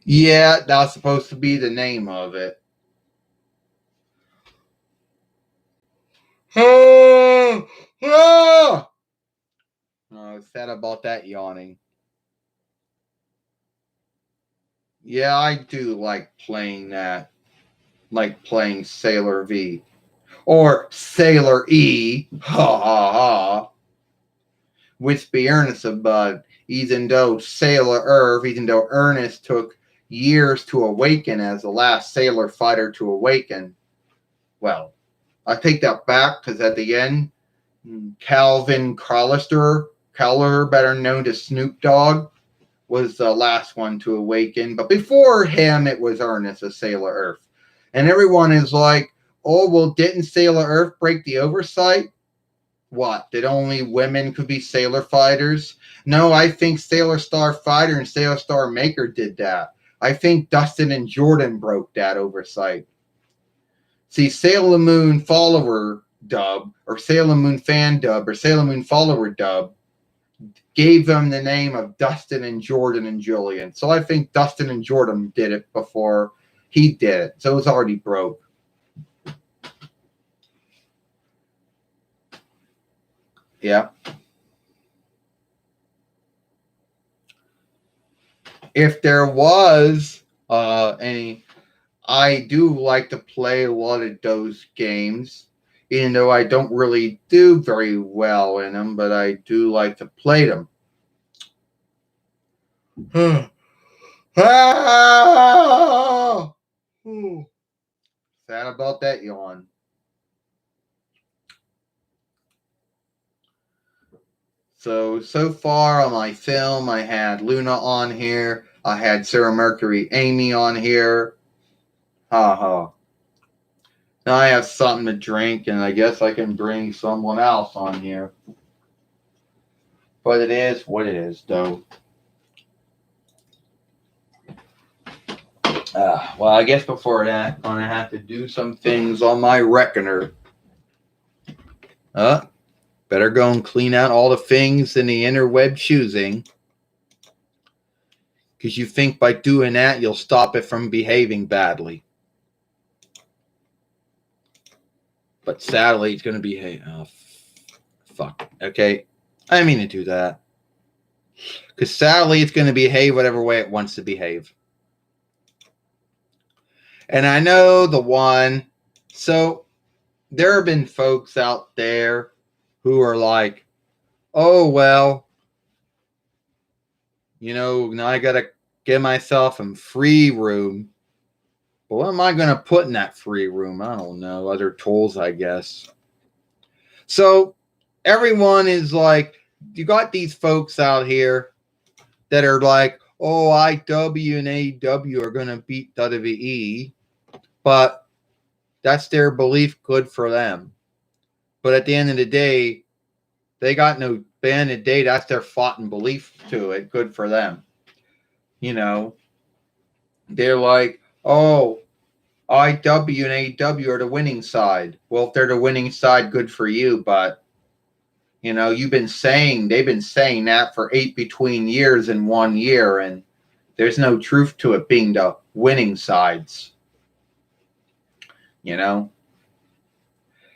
Yeah, that's supposed to be the name of it. Oh, sad about that yawning. Yeah, I do like playing that. Like playing Sailor V. Or Sailor E. Ha ha ha. Which be earnest of Bud. Even though Ernest took years to awaken as the last sailor fighter to awaken. Well, I take that back because at the end, Calvin Keller, better known as Snoop Dogg, was the last one to awaken. But before him, it was Ernest of Sailor Earth. And everyone is like, oh, well, didn't Sailor Earth break the oversight? What, that only women could be sailor fighters? No, I think Sailor Star Fighter and Sailor Star Maker did that. I think Dustin and Jordan broke that oversight. See, Sailor Moon follower dub, or Sailor Moon fan dub, or Sailor Moon follower dub gave them the name of Dustin and Jordan and Julian. So I think Dustin and Jordan did it before he did it. So it was already broke. Yeah. If there was any, I do like to play a lot of those games. even though I don't really do very well in them, but I do like to play them. Sad about that yawn. So far on my film, I had Luna on here. I had Sarah Mercury Amy on here. Ha ha. Now I have something to drink, and I guess I can bring someone else on here. But it is what it is, though. Well, I guess before that, I'm going to have to do some things on my reckoner. Better go and clean out all the things in the interweb choosing. Because you think by doing that, you'll stop it from behaving badly. But sadly, it's going to behave. Oh, fuck. Okay. I didn't mean to do that. Because sadly, it's going to behave whatever way it wants to behave. And I know the one. So there have been folks out there who are like, oh, well, now I got to get myself some free room. But what am I going to put in that free room? I don't know. Other tools, I guess. So everyone is like, you got these folks out here that are like, oh, IW and AEW are going to beat WWE. But that's their belief. Good for them. But at the end of the day, they got no, at the end of the day, that's their fought and belief to it. Good for them. They're like, oh, IW and AEW are the winning side. Well, if they're the winning side, good for you. But, they've been saying that for 8 between years in 1 year. And there's no truth to it being the winning sides.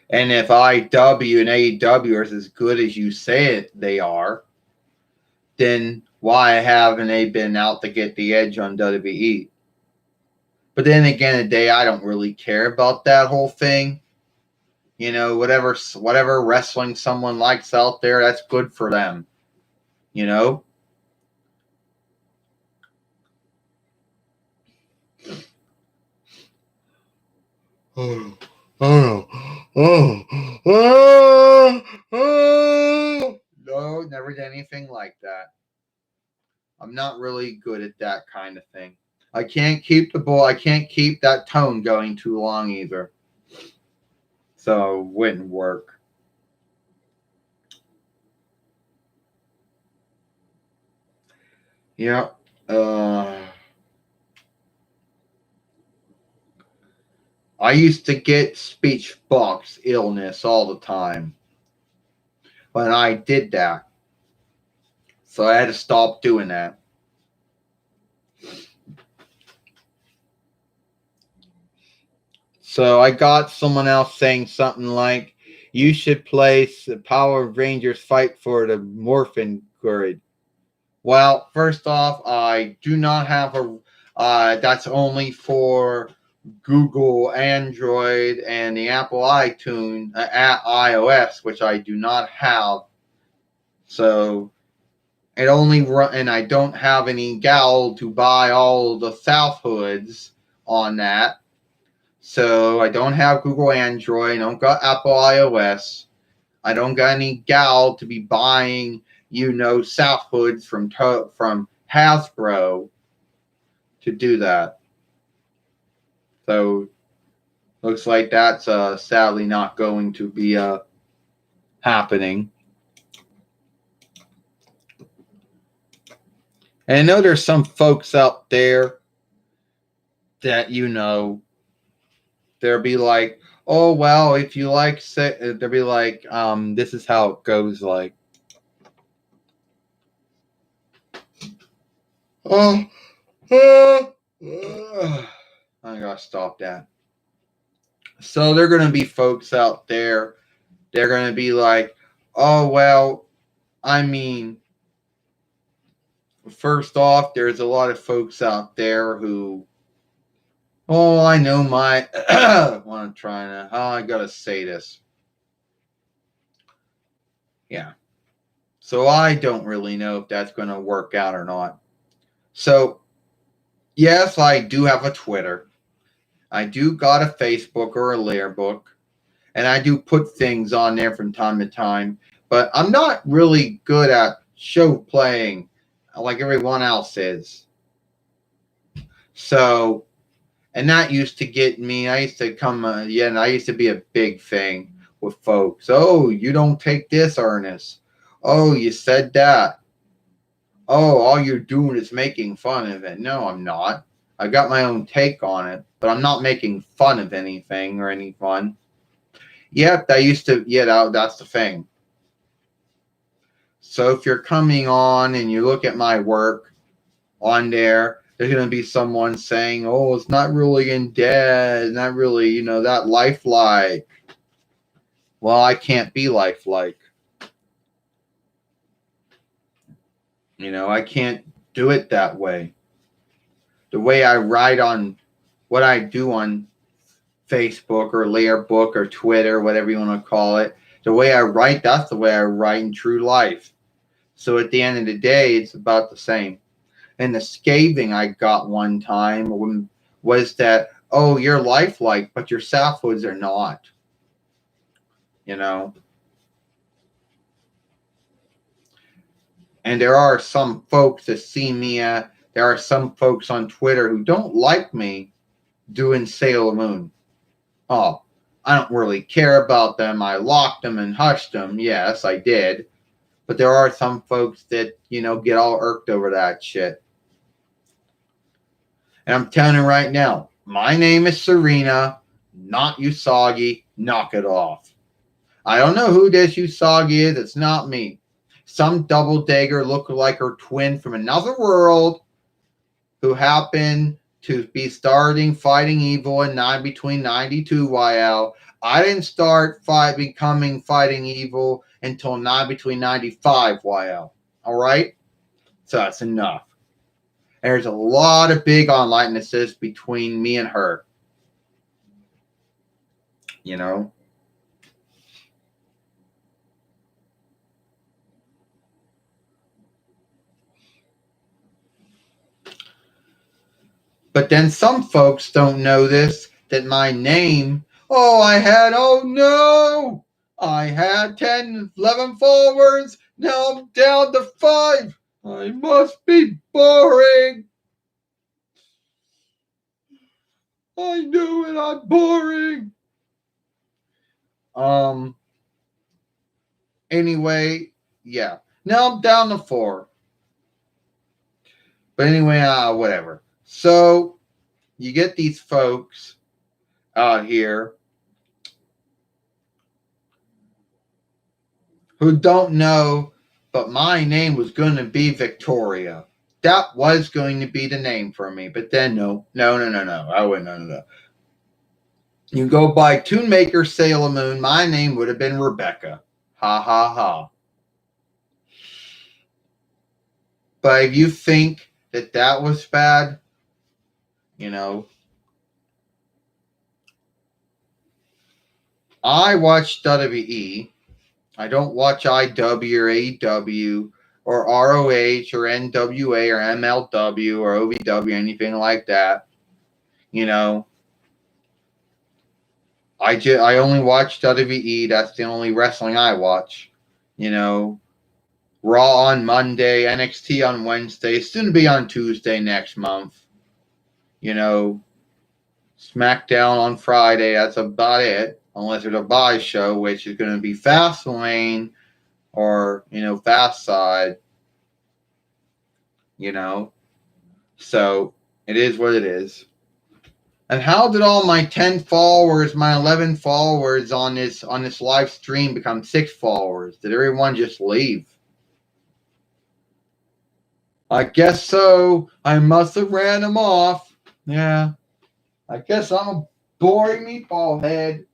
And if IW and AEW are as good as you say it they are, then why haven't they been out to get the edge on WWE? But then again, the day I don't really care about that whole thing. Whatever wrestling someone likes out there, that's good for them. No, never did anything like that. I'm not really good at that kind of thing. I can't keep that tone going too long either. So it wouldn't work. Yeah. I used to get speech box illness all the time when I did that. So I had to stop doing that. So I got someone else saying something like, you should play Power Rangers Fight for the Morphin Grid. Well, first off, I do not have that's only for Google Android and the Apple iOS, which I do not have. So it only and I don't have any gal to buy all the South Hoods on that. So I don't have Google Android. I don't got Apple iOS. I don't got any gal to be buying, South Hoods from Hasbro to do that. So looks like that's sadly not going to be happening. And I know there's some folks out there that they'll be like, oh well, if you like, they'll be like, this is how it goes, like, I gotta stop that. So they're gonna be folks out there. They're gonna be like, oh well, I mean, first off, there's a lot of folks out there who, oh, I know my. What I'm trying to. How I gotta say this. Yeah. So I don't really know if that's going to work out or not. So, yes, I do have a Twitter. I do got a Facebook or a Learbook. And I do put things on there from time to time. But I'm not really good at show playing like everyone else is. So, and that used to get me. I used to come, and I used to be a big thing with folks. Oh, you don't take this, Ernest. Oh, you said that. Oh, all you're doing is making fun of it. No, I'm not. I got my own take on it, but I'm not making fun of anything or any fun. Yep, that used to, that's the thing. So if you're coming on and you look at my work on there, there's going to be someone saying, oh, it's not really in dead, not really, that lifelike. Well, I can't be lifelike. I can't do it that way. The way I write on what I do on Facebook or Learbook or Twitter, whatever you want to call it, the way I write, that's the way I write in true life. So at the end of the day, it's about the same. And the scathing I got one time was that, oh, you're lifelike, but your sapwoods are not. And there are some folks that see me, there are some folks on Twitter who don't like me doing Sailor Moon. Oh, I don't really care about them. I locked them and hushed them. Yes, I did. But there are some folks that, get all irked over that shit. And I'm telling you right now, my name is Serena, not Usagi. Knock it off. I don't know who this Usagi is. It's not me. Some double dagger looking like her twin from another world who happened to be starting fighting evil in between 92 YL. I didn't start becoming fighting evil until between 95 YL. All right? So that's enough. And there's a lot of big unlikenesses between me and her. But then some folks don't know this, that my name, oh no, I had 10, 11 followers. Now I'm down to 5. I must be boring. I knew it, I'm boring. Anyway, yeah. Now I'm down to 4. But anyway, whatever. So you get these folks out here who don't know, but my name was going to be Victoria. That was going to be the name for me, but then no. I wouldn't know. You go by Toon Maker Sailor Moon, my name would have been Rebecca. Ha ha ha. But if you think that was bad, I watch WWE. I don't watch IW or AEW or ROH or NWA or MLW or OVW or anything like that. I only watch WWE. That's the only wrestling I watch. Raw on Monday, NXT on Wednesday, soon to be on Tuesday next month. SmackDown on Friday. That's about it. Unless there's a buy show, which is going to be Fastlane or, Fast Side. So it is what it is. And how did all my 10 followers, my 11 followers on this live stream become 6 followers? Did everyone just leave? I guess so. I must have ran them off. Yeah. I guess I'm a boring meatball head.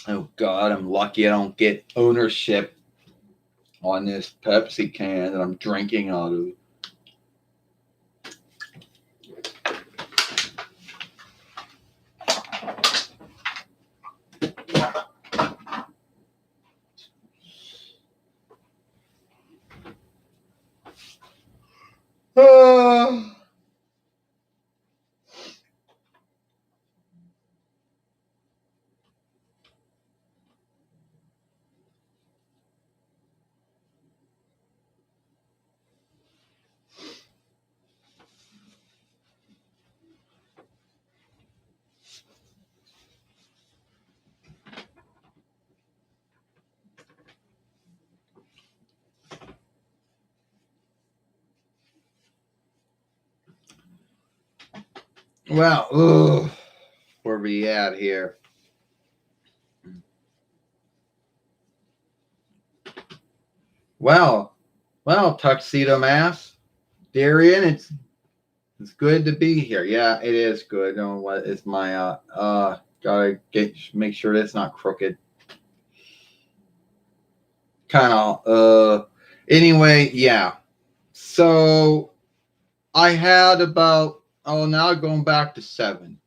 Oh, God, I'm lucky I don't get ownership on this Pepsi can that I'm drinking out of. Well, ugh, where we at here? Well, Tuxedo Mask, Darian, it's good to be here. Yeah, it is good. Oh, what is my gotta make sure that's not crooked. Kind of anyway, yeah. So I had about now going back to 7.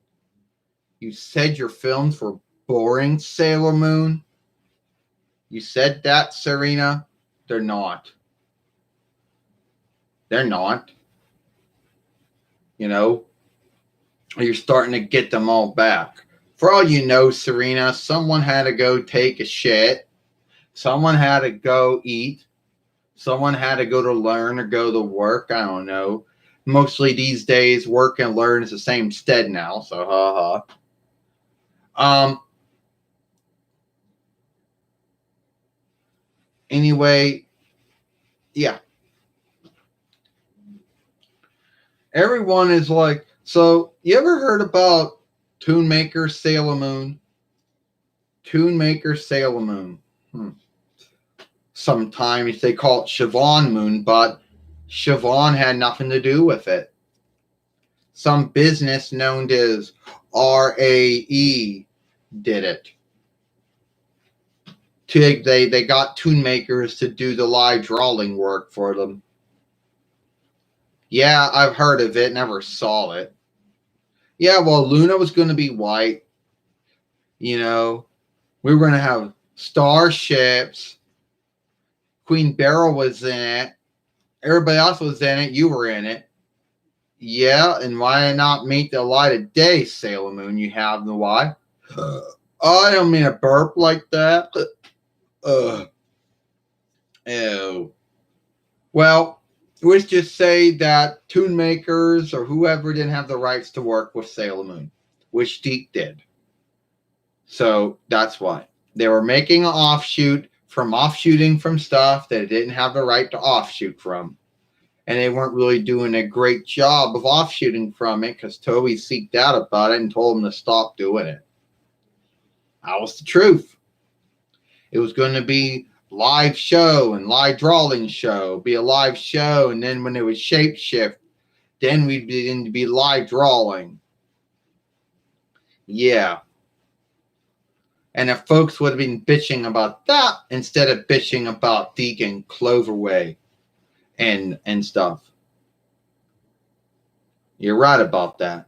You said your films were boring, Sailor Moon. You said that, Serena. They're not. They're not. You know, you're starting to get them all back. For all you know, Serena, someone had to go take a shit. Someone had to go eat. Someone had to go to learn or go to work. I don't know. Mostly these days, work and learn is the same stead now. So, ha ha. Anyway, yeah. Everyone is like, so you ever heard about Toon Maker Sailor Moon? Toon Maker Sailor Moon. Sometimes they call it Siobhan Moon, but Siobhan had nothing to do with it. Some business known as RAE did it. They got Toon Makers to do the live drawing work for them. Yeah, I've heard of it, never saw it. Yeah, well, Luna was going to be white. You know, we were going to have starships. Queen Beryl was in it. Everybody else was in it. You were in it. Yeah, and why not meet the light of day, Sailor Moon? You have the why? I don't mean a burp like that. Ew. Well, let's just say that Toon Makers or whoever didn't have the rights to work with Sailor Moon, which DiC did. So that's why. They were making an offshoot from offshooting from stuff that it didn't have the right to offshoot from. And they weren't really doing a great job of offshooting from it because Toei seeked out about it and told them to stop doing it. That was the truth. It was going to be live show and live drawing show, be a live show, and then when it was shapeshift, then we'd begin to be live drawing. Yeah. And if folks would have been bitching about that instead of bitching about Deacon Cloverway and stuff. You're right about that.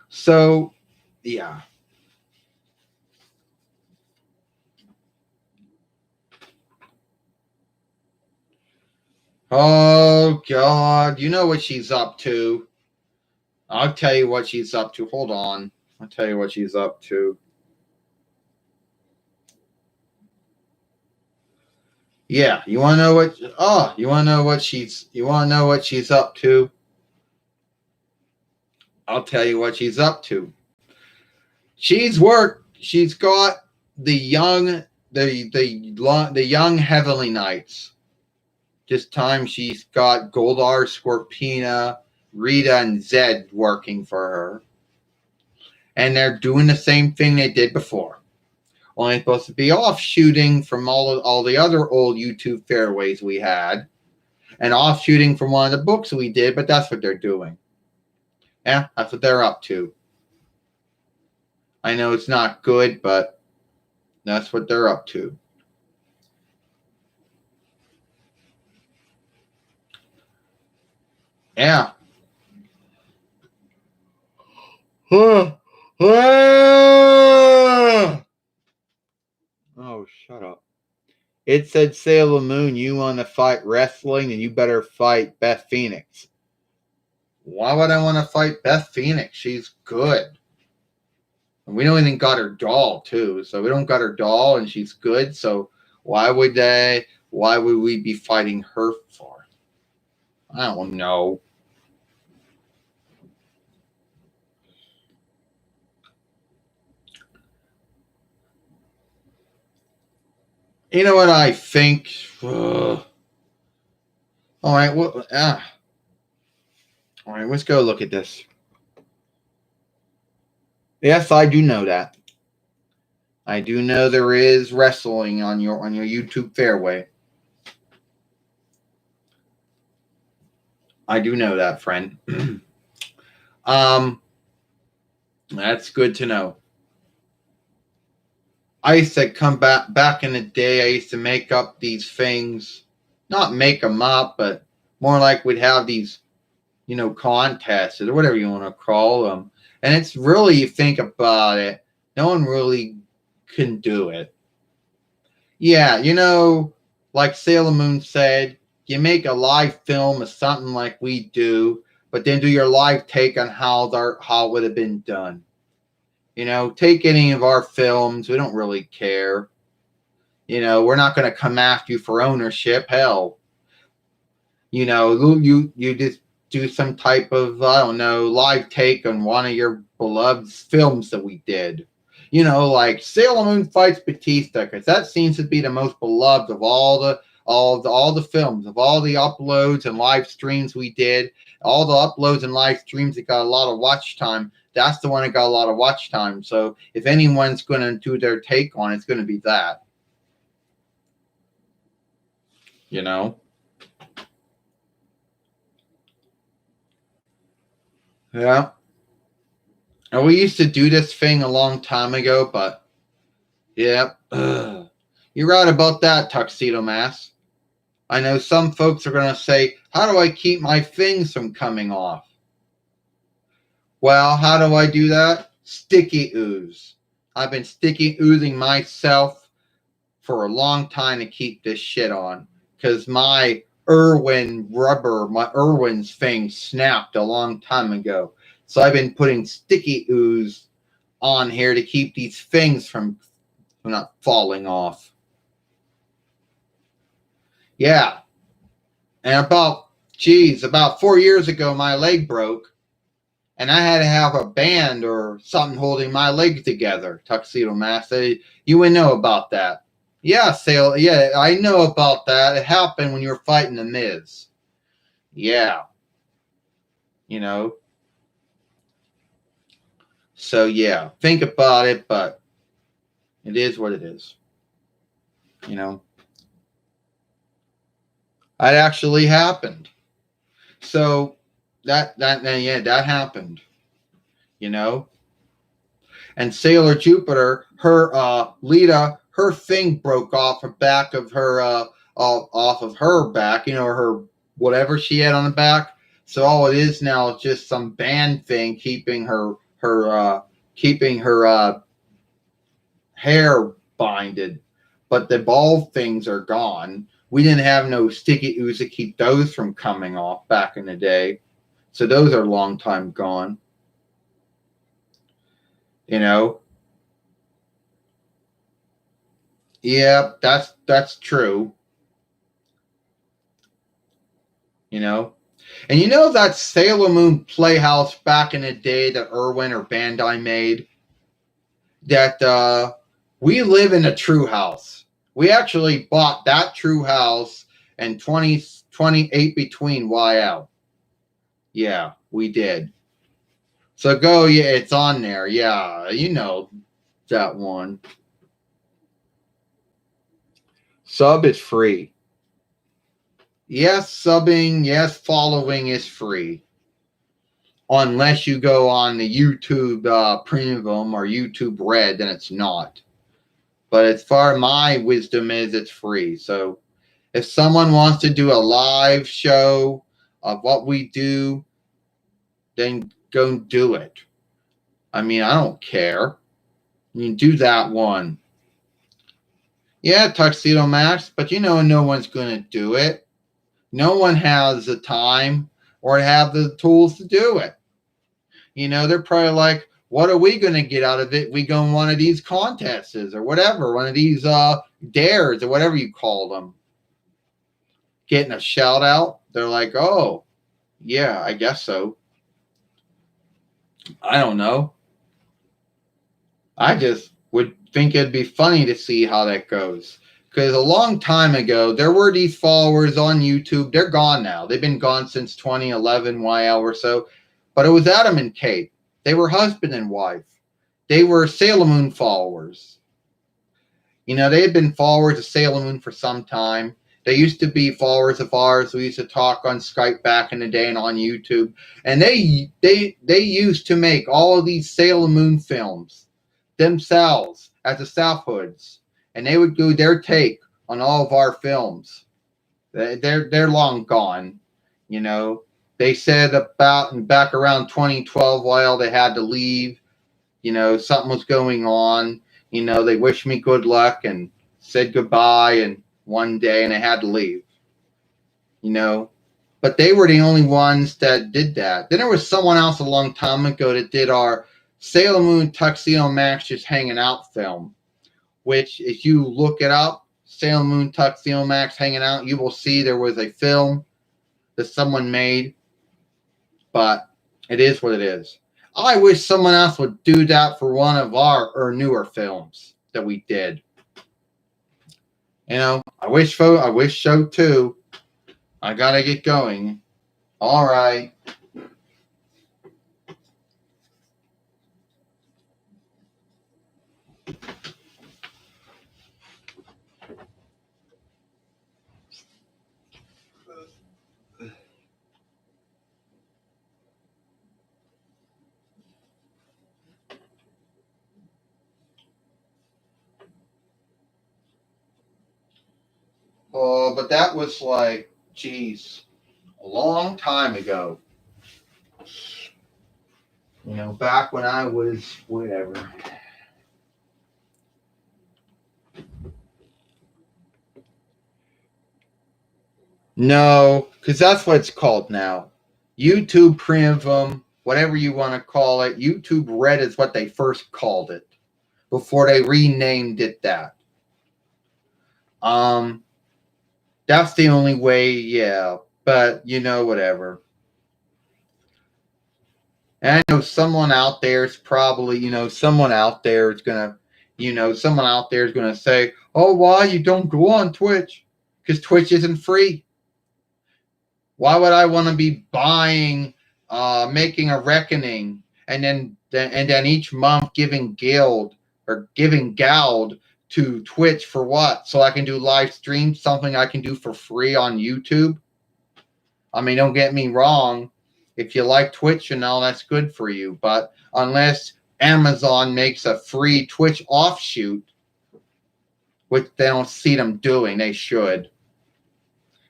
So, yeah. Oh, God. You know what she's up to. I'll tell you what she's up to. Hold on. I'll tell you what she's up to. Yeah, you want to know what? Oh, you want to know what she's up to? I'll tell you what she's up to. She's worked. She's got the young Heavenly Knights. This time she's got Goldar, Scorpina, Rita, and Zed working for her. And they're doing the same thing they did before. Only supposed to be offshooting from all the other old YouTube fairways we had. And offshooting from one of the books we did, but that's what they're doing. Yeah, that's what they're up to. I know it's not good, but that's what they're up to. Yeah. Oh, shut up. It said, Sailor Moon, you want to fight wrestling, and you better fight Beth Phoenix. Why would I want to fight Beth Phoenix? She's good. And we don't even got her doll, too. So we don't got her doll, and she's good. So why would we be fighting her for? I don't know. You know what I think? All right, all right, let's go look at this. Yes, I do know that. I do know there is wrestling on your YouTube fairway. I do know that, friend. um, that's good to know. I used to come back in the day. I used to make up these things, not make them up, but more like we'd have these, contests or whatever you want to call them. And it's really, you think about it, no one really can do it. Yeah, like Sailor Moon said, you make a live film of something like we do, but then do your live take on how it would have been done. Take any of our films, we don't really care. We're not going to come after you for ownership. Hell, you just do some type of, I don't know, live take on one of your beloved films that we did. Like Sailor Moon fights Batista, because that seems to be the most beloved of all the films, of all the uploads and live streams we did, all the uploads and live streams that got a lot of watch time. That's the one that got a lot of watch time. So if anyone's going to do their take on it, it's going to be that. You know. Yeah. And we used to do this thing a long time ago, but yeah, you're right about that, Tuxedo Mask. I know some folks are going to say, how do I keep my things from coming off? Well, how do I do that? Sticky ooze. I've been sticky oozing myself for a long time to keep this shit on, because my Irwin's thing snapped a long time ago. So I've been putting sticky ooze on here to keep these things from not falling off. Yeah. And about 4 years ago, my leg broke, and I had to have a band or something holding my leg together. Tuxedo Mask. You would know about that. Yeah, Sale. Yeah, I know about that. It happened when you were fighting the Miz. Yeah. You know. So yeah, think about it, but it is what it is. You know. That actually happened. So that happened. You know. And Sailor Jupiter, her Lita, her thing broke off the back of her off of her back, her whatever she had on the back. So all it is now is just some band thing keeping her hair binded. But the ball things are gone. We didn't have no sticky ooze to keep those from coming off back in the day. So those are a long time gone. You know, yeah, that's true. You know, and that Sailor Moon Playhouse back in the day that Irwin or Bandai made. That we live in a true house. We actually bought that true house and 28 between YL. Yeah, we did. So go, yeah, it's on there. Yeah, that one. Sub is free. Yes, subbing, yes, following is free. Unless you go on the YouTube Premium or YouTube Red, then it's not. But as far as my wisdom is, it's free. So if someone wants to do a live show of what we do, then go do it. I mean, I don't care. You do that one. Yeah, Tuxedo Max, but no one's going to do it. No one has the time or have the tools to do it. They're probably like, what are we going to get out of it? We go in one of these contests or whatever, one of these dares or whatever you call them. Getting a shout out. They're like, oh, yeah, I guess so. I don't know. I just would think it'd be funny to see how that goes. Because a long time ago, there were these followers on YouTube. They're gone now. They've been gone since 2011, YL or so. But it was Adam and Kate. They were husband and wife. they were Sailor Moon followers. You know, they had been followers of Sailor Moon for some time. They used to be followers of ours. We used to talk on Skype back in the day and on YouTube. And they used to make all of these Sailor Moon films themselves as the South Hoods. And they would do their take on all of our films. They're long gone. You know, they said about back around 2012 while they had to leave, you know, something was going on. You know, they wished me good luck and said goodbye and one day, and I had to leave. You know, but they were the only ones that did that. Then there was someone else a long time ago that did our Sailor Moon Tuxedo Max Just Hanging Out film, which if you look it up, Sailor Moon Tuxedo Max Hanging Out, you will see there was a film that someone made, but it is what it is. I wish someone else would do that for one of our newer films that we did. You know, I wish so too. I gotta get going. All right. Oh, but that was like, geez, a long time ago. You know, back when I was whatever. No, because that's what it's called now. YouTube Premium, whatever you want to call it. YouTube Red is what they first called it before they renamed it that. That's the only way, yeah. But you know, whatever. And I know someone out there is probably, you know, someone out there is gonna, you know, someone out there is gonna say, "Oh, why you don't go on Twitch? Because Twitch isn't free. Why would I want to be buying, making a reckoning, and then each month giving guild or giving gald to Twitch for what? So I can do live streams, something I can do for free on YouTube. I mean, don't get me wrong. If you like Twitch and all, that's good for you. But unless Amazon makes a free Twitch offshoot, which they don't see them doing, they should.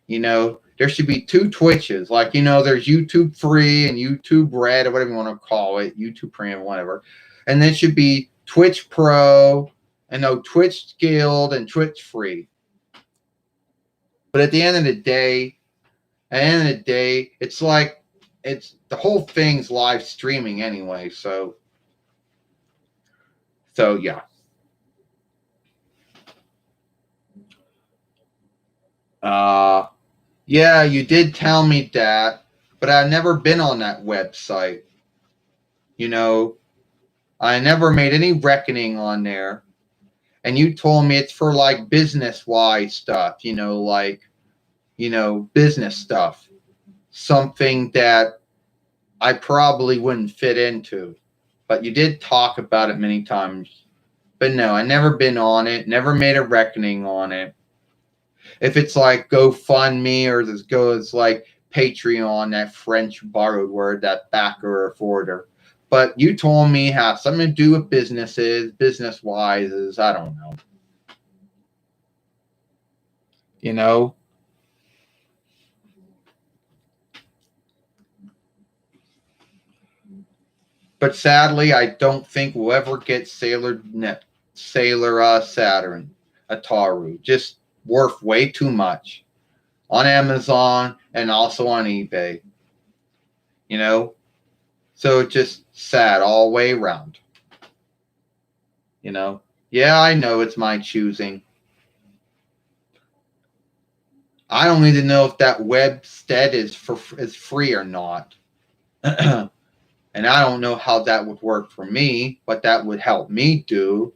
You know, there should be two Twitches. Like, you know, there's YouTube Free and YouTube Red or whatever you want to call it, YouTube Premium, whatever. And then should be Twitch Pro and no Twitch Guild and Twitch Free. But at the end of the day, it's like it's the whole thing's live streaming anyway. So yeah. Yeah, you did tell me that, but I've never been on that website. You know, I never made any reckoning on there. And you told me it's for like business wise stuff, you know, like, you know, business stuff. Something that I probably wouldn't fit into. But you did talk about it many times. But no, I never been on it, never made a reckoning on it. If it's like GoFundMe or this goes like Patreon, that French borrowed word, that backer or forwarder. But you told me have something to do with businesses, business wise, is I don't know. You know? But sadly, I don't think we'll ever get Sailor Saturn, Ataru. Just worth way too much on Amazon and also on eBay. You know? So just sad all the way around. You know? Yeah, I know it's my choosing. I don't need to know if that webstead is free or not. And I don't know how that would work for me, what that would help me do.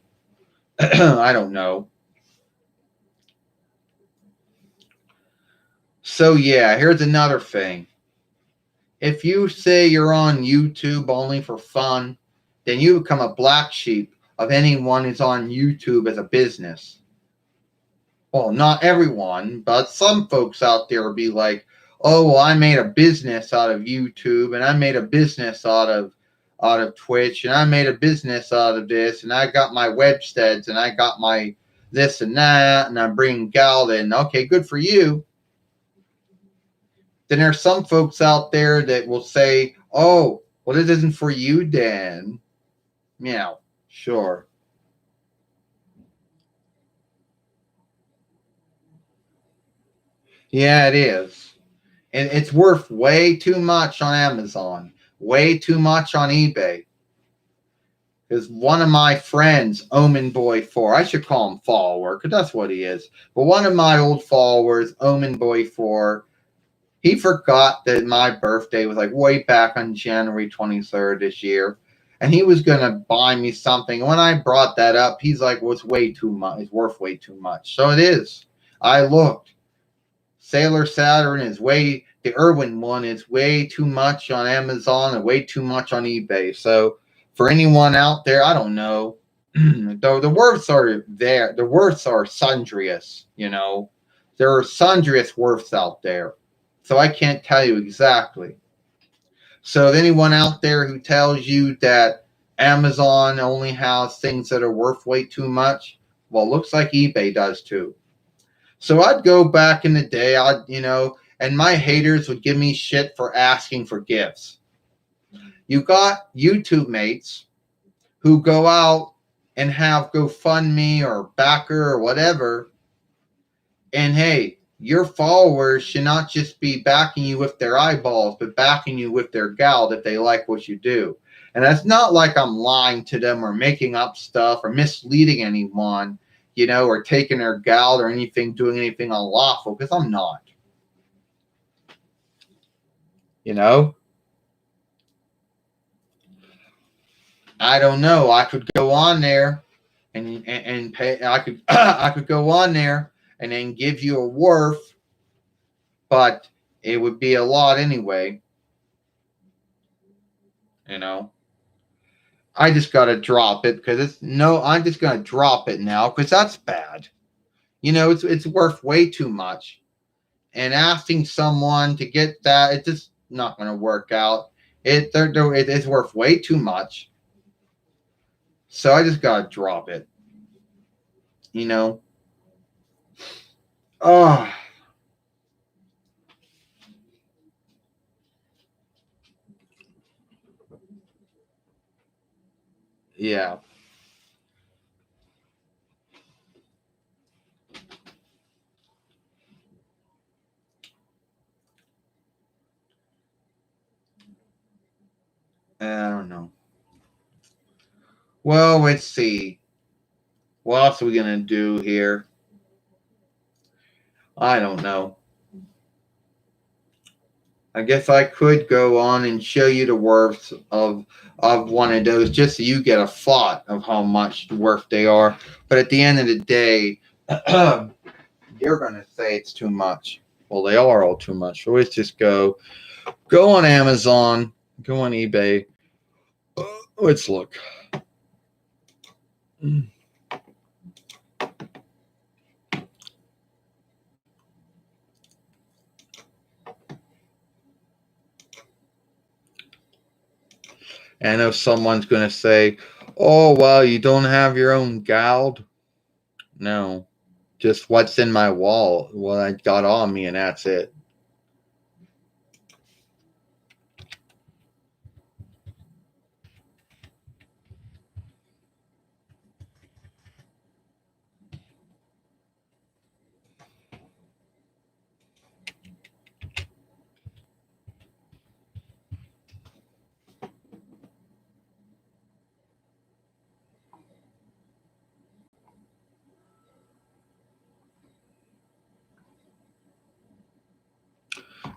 I don't know. So yeah, here's another thing. If you say you're on YouTube only for fun, then you become a black sheep of anyone who's on YouTube as a business. Well, not everyone, but some folks out there will be like, oh, well, I made a business out of YouTube, and I made a business out of Twitch, and I made a business out of this, and I got my websteads, and I got my this and that, and I'm bringing Gal in. Okay, good for you. Then there's some folks out there that will say, oh, well, this isn't for you, Dan. Yeah, sure. Yeah, it is. And it's worth way too much on Amazon, way too much on eBay. Because one of my friends, Omen Boy 4, I should call him follower, because that's what he is. But one of my old followers, Omen Boy 4, he forgot that my birthday was like way back on January 23rd this year. And he was going to buy me something. When I brought that up, he's like, well, it's way too much. It's worth way too much. So it is. I looked. Sailor Saturn is the Irwin one is way too much on Amazon and way too much on eBay. So for anyone out there, I don't know. The worths are there. The worths are sundrious, There are sundrious worths out there. So I can't tell you exactly. So anyone out there who tells you that Amazon only has things that are worth way too much, well, it looks like eBay does too. So I'd go back in the day, and my haters would give me shit for asking for gifts. You got YouTube mates who go out and have GoFundMe or Backer or whatever, and hey, your followers should not just be backing you with their eyeballs, but backing you with their gal that they like what you do. And that's not like I'm lying to them or making up stuff or misleading anyone, or taking their gal or anything, doing anything unlawful, because I'm not. I don't know. I could go on there and pay. I could I could go on there and then give you a worth, but it would be a lot anyway. I just gotta drop it because I'm just gonna drop it now because that's bad. It's worth way too much, and asking someone to get that, it's just not gonna work out. It's worth way too much, so I just gotta drop it. Oh. Yeah. I don't know. Well, let's see. What else are we gonna do here? I don't know. I guess I could go on and show you the worth of one of those just so you get a thought of how much worth they are. But at the end of the day, you're gonna say it's too much. Well, they are all too much. So let's just go on Amazon, go on eBay. Let's look. And I know someone's going to say, oh, well, you don't have your own GALD? No. Just what's in my wall, what I got on me, and that's it.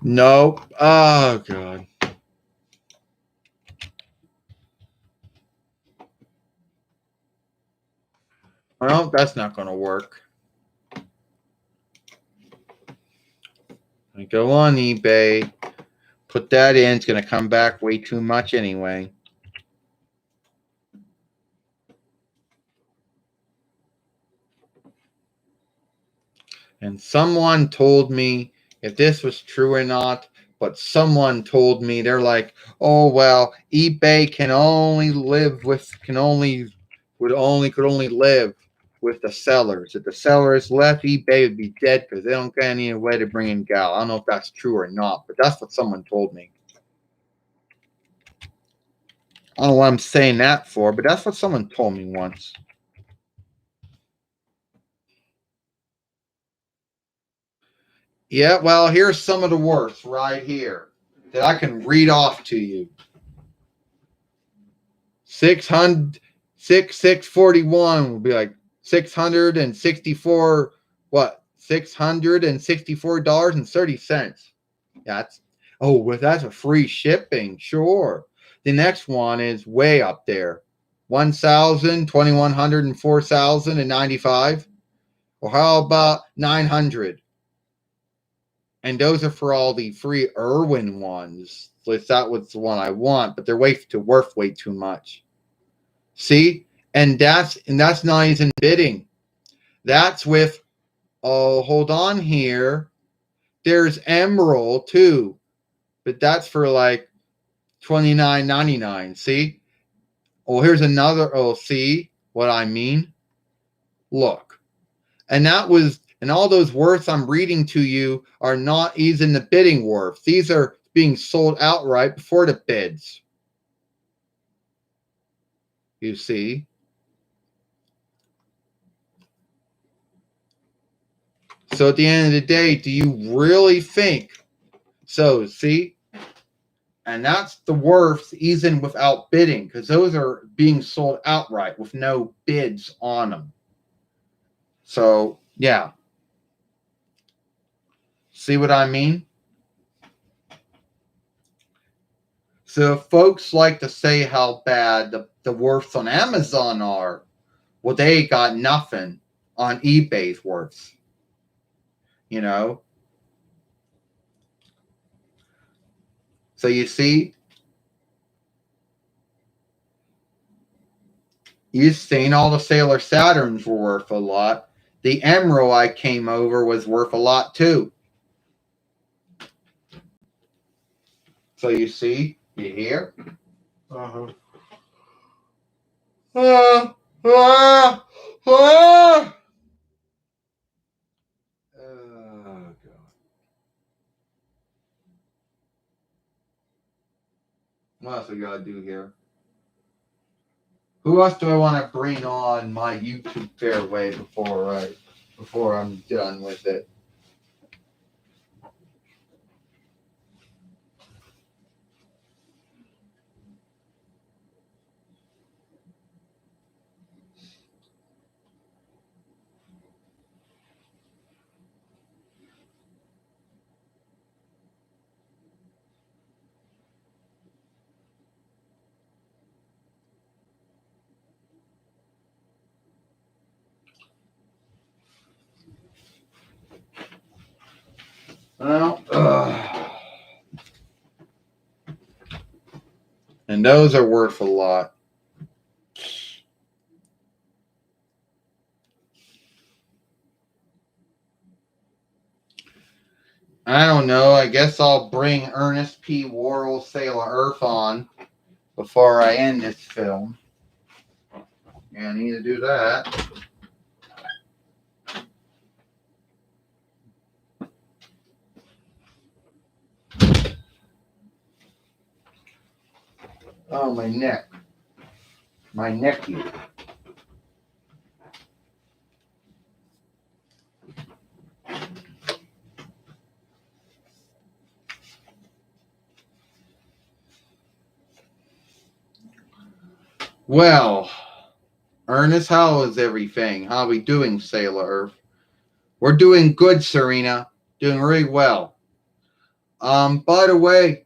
Nope. Oh, God. Well, that's not going to work. I go on eBay, put that in. It's going to come back way too much anyway. And someone told me if this was true or not, but someone told me they're like, oh well, eBay can only live with could only live with the sellers. If the sellers left, eBay would be dead because they don't get any way to bring in gal. I don't know if that's true or not, but that's what someone told me. I don't know what I'm saying that for, but that's what someone told me once. Yeah, well, here's some of the worst right here that I can read off to you. 641 will be like 664, what? $664.30. That's well, that's a free shipping, sure. The next one is way up there. 1,000, 2,100, and 4,095. Well, how about 900? And those are for all the free Irwin ones. So that was the one I want, but they're worth way too much. See? And that's not even bidding. That's with hold on here. There's Emerald too. But that's for like $29.99. See? Oh, here's another. Oh, see what I mean? Look. And all those worths I'm reading to you are not even the bidding worth. These are being sold outright before the bids. You see? So at the end of the day, do you really think? So, see? And that's the worth even without bidding, because those are being sold outright with no bids on them. So, yeah. See what I mean? So folks like to say how bad the worths on Amazon are. Well, they got nothing on eBay's worths. You know? So you see, you've seen all the Sailor Saturns were worth a lot. The Emerald I came over was worth a lot too. So you see, you hear? Oh, God. What else we gotta do here? Who else do I want to bring on my YouTube fairway before I'm done with it? Well, and those are worth a lot. I don't know. I guess I'll bring Ernest P. Worrell Sailor Earth on before I end this film. Yeah, I need to do that. Oh, my neck. My necky. Well, Ernest, how is everything? How are we doing, Sailor Earth? We're doing good, Serena. Doing really well. By the way,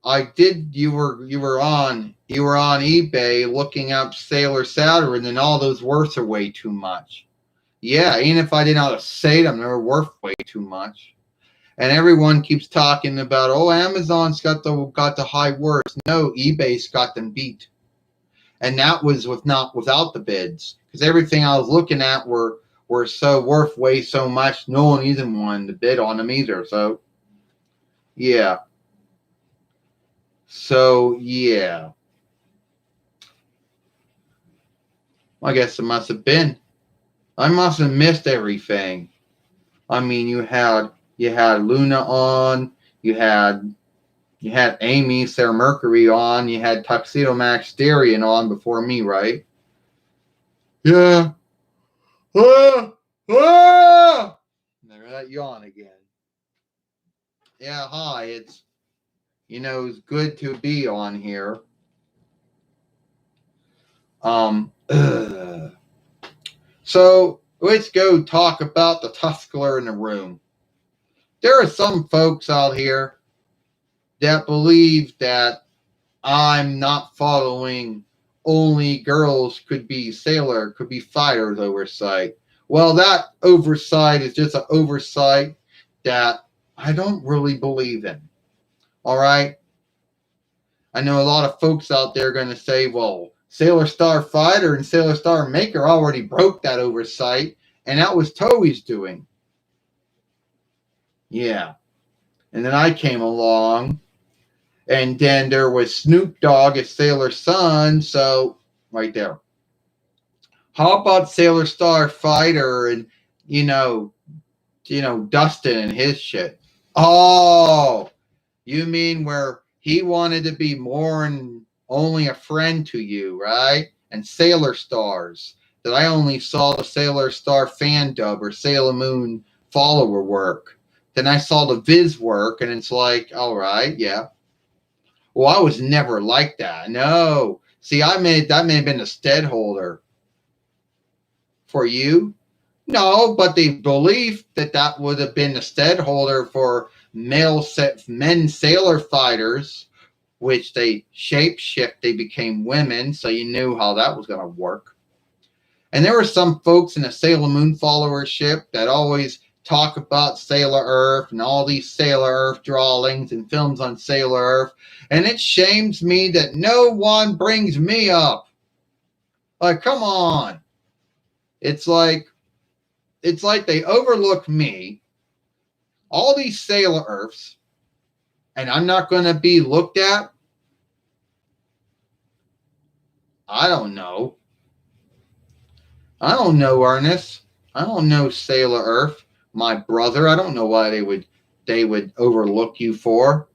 you were on eBay looking up Sailor Saturn, and all those worths are way too much. Yeah, even if I didn't know how to say them, they're worth way too much. And everyone keeps talking about, oh, Amazon's got the high worths. No, eBay's got them beat. And that was without the bids, because everything I was looking at were were so worth way so much, no one even wanted to bid on them either. So, yeah. So, yeah. I guess it must have been. I must have missed everything. I mean, you had Luna on, you had you had Amy, Sarah Mercury on, you had Tuxedo Max Darian on before me, right? Yeah. Ah! Ah! Never that yawn again. Yeah, hi. It's good to be on here. Ugh. So let's go talk about the Tuskler in the room. There are some folks out here that believe that I'm not following only girls could be sailor, could be fighters oversight. Well, that oversight is just an oversight that I don't really believe in. All right. I know a lot of folks out there are going to say, well, Sailor Star Fighter and Sailor Star Maker already broke that oversight, and that was Toei's doing. Yeah. And then I came along, and then there was Snoop Dogg as Sailor Sun, so right there. How about Sailor Star Fighter and you know, Dustin and his shit? Oh, you mean where he wanted to be more and only a friend to you, right? And Sailor Stars. That I only saw the Sailor Star fan dub or Sailor Moon follower work. Then I saw the Viz work, and it's like, all right, yeah. Well, I was never like that. No. See, that may have been a stead holder for you. No, but the belief that that would have been a stead holder for men sailor fighters, which they shapeshift, they became women, so you knew how that was going to work. And there were some folks in the Sailor Moon followership that always talk about Sailor Earth and all these Sailor Earth drawings and films on Sailor Earth, and it shames me that no one brings me up. Like, come on. It's like they overlook me, all these Sailor Earths, and I'm not going to be looked at. I don't know. I don't know, Ernest. I don't know Sailor Earth. My brother. I don't know why they would overlook you for.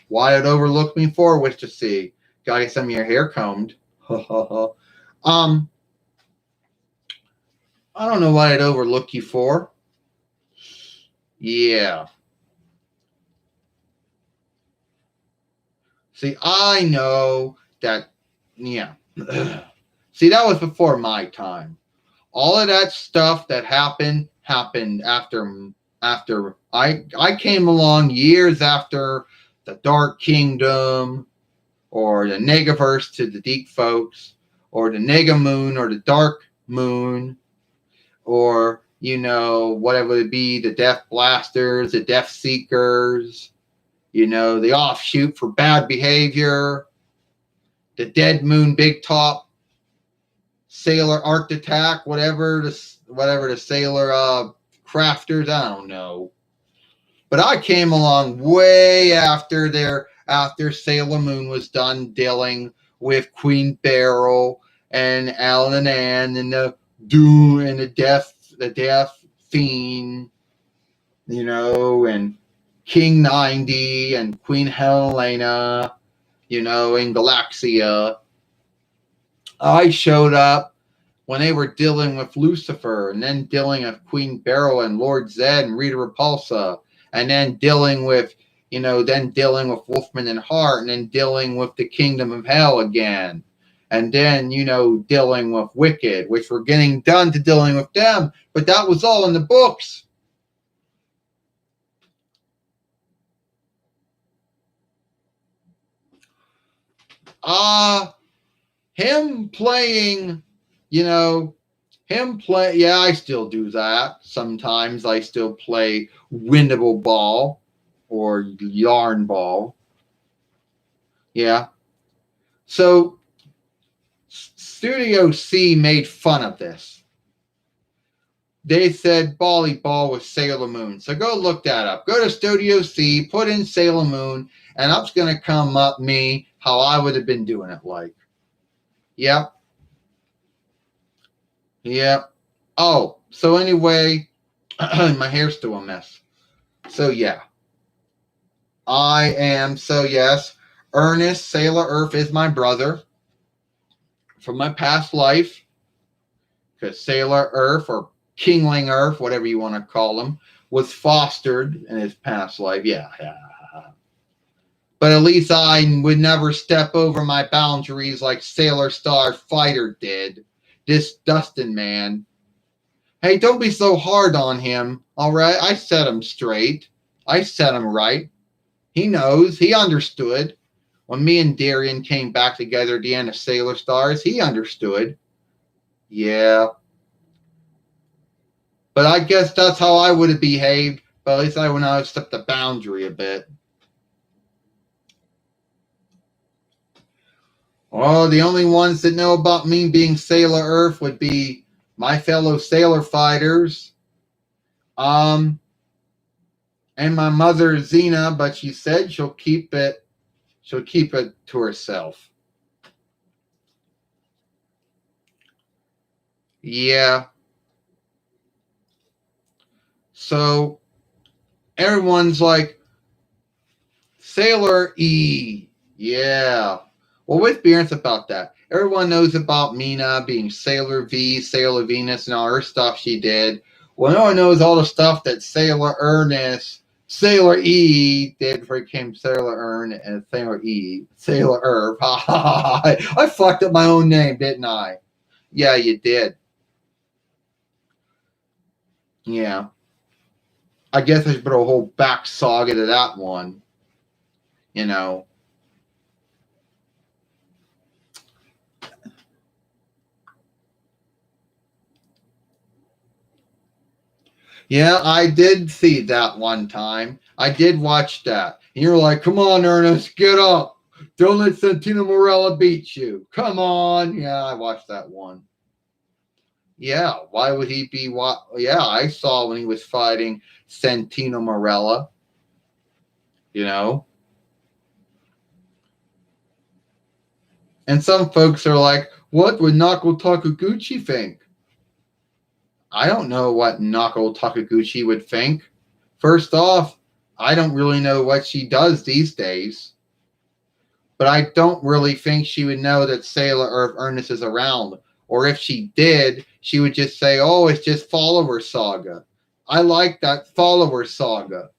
Why it overlook me for? Wish to see. Gotta get some of your hair combed. um, I don't know why I'd overlook you for. Yeah. See, I know that. Yeah. See, that was before my time. All of that stuff that happened after I came along years after the Dark Kingdom or the Negaverse to the Deep Folks or the Nega Moon or the Dark Moon or whatever it be, the Death Blasters, the Death Seekers, the offshoot for bad behavior, the Dead Moon Big Top, Sailor Arc Attack, whatever the Sailor crafters, I don't know. But I came along way after Sailor Moon was done dealing with Queen Beryl and Alan and Anne and the Doom and the Death Fiend, and King 90 and Queen Helena, and Galaxia. I showed up when they were dealing with Lucifer, and then dealing with Queen Beryl and Lord Zed and Rita Repulsa, and then dealing with Wolfman and Hart, and then dealing with the Kingdom of Hell again, and then dealing with Wicked, which we're getting done to dealing with them, but that was all in the books. Him playing, yeah, I still do that. Sometimes I still play Winnable Ball or Yarn Ball. Yeah. So Studio C made fun of this. they said volleyball was Sailor Moon. So go look that up. Go to Studio C, put in Sailor Moon, and up's going to come up me how I would have been doing it like. Yep. Yep. Oh, so anyway, my hair's still a mess. So yeah. Yes, Ernest Sailor Earth is my brother from my past life. Because Sailor Earth or Kingling Earth, whatever you want to call him, was fostered in his past life. Yeah. But at least I would never step over my boundaries like Sailor Star Fighter did. This Dustin man. Hey, don't be so hard on him, all right? I set him straight. I set him right. He knows. He understood. When me and Darian came back together at the end of Sailor Stars, he understood. Yeah. But I guess that's how I would have behaved. But at least I would not have stepped the boundary a bit. Oh, the only ones that know about me being Sailor Earth would be my fellow Sailor fighters. And my mother Xena, but she said she'll keep it to herself. Yeah. So everyone's like, Sailor E. Yeah. Well, what's Beerance about that? Everyone knows about Mina being Sailor V, Sailor Venus, and all her stuff she did. Well, no one knows all the stuff that Sailor Ernest, Sailor E did before he became Sailor Ern and Sailor E, Sailor Earth. I fucked up my own name, didn't I? Yeah, you did. Yeah. I guess I should put a whole back saga to that one. You know. Yeah, I did see that one time. I did watch that. And you're like, come on, Ernest, get up. Don't let Santino Morella beat you. Come on. Yeah, I watched that one. Yeah, why would he be? Yeah, I saw when he was fighting Santino Morella. You know? And some folks are like, what would Naoko Takaguchi think? I don't know what Naoko Takaguchi would think. First off, I don't really know what she does these days. But I don't really think she would know that Sailor Earth Ernest is around. Or if she did, she would just say, oh, it's just Follower Saga. I like that Follower Saga.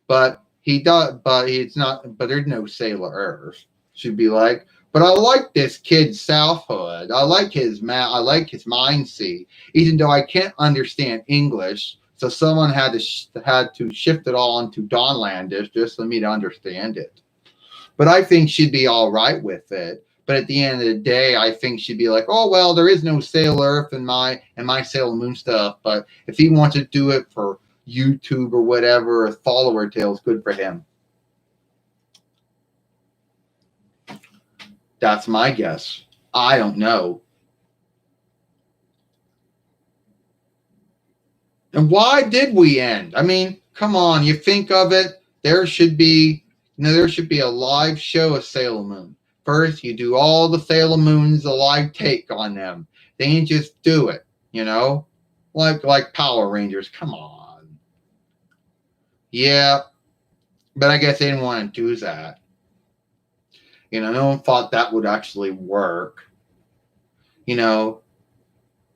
But there's no Sailor Earth. She'd be like, but I like this kid Southhood. I like his mindset. Even though I can't understand English, so someone had to shift it all into Dawnlandish just for me to understand it. But I think she'd be all right with it. But at the end of the day, I think she'd be like, oh well, there is no Sailor Earth in my Sailor Moon stuff. But if he wants to do it for YouTube or whatever, or follower tales, good for him. That's my guess. I don't know. And why did we end? I mean, come on, you think of it, there should be a live show of Sailor Moon. First, you do all the Sailor Moons, a live take on them. Then you just do it, like Power Rangers. Come on. Yeah, but I guess they didn't want to do that. No one thought that would actually work.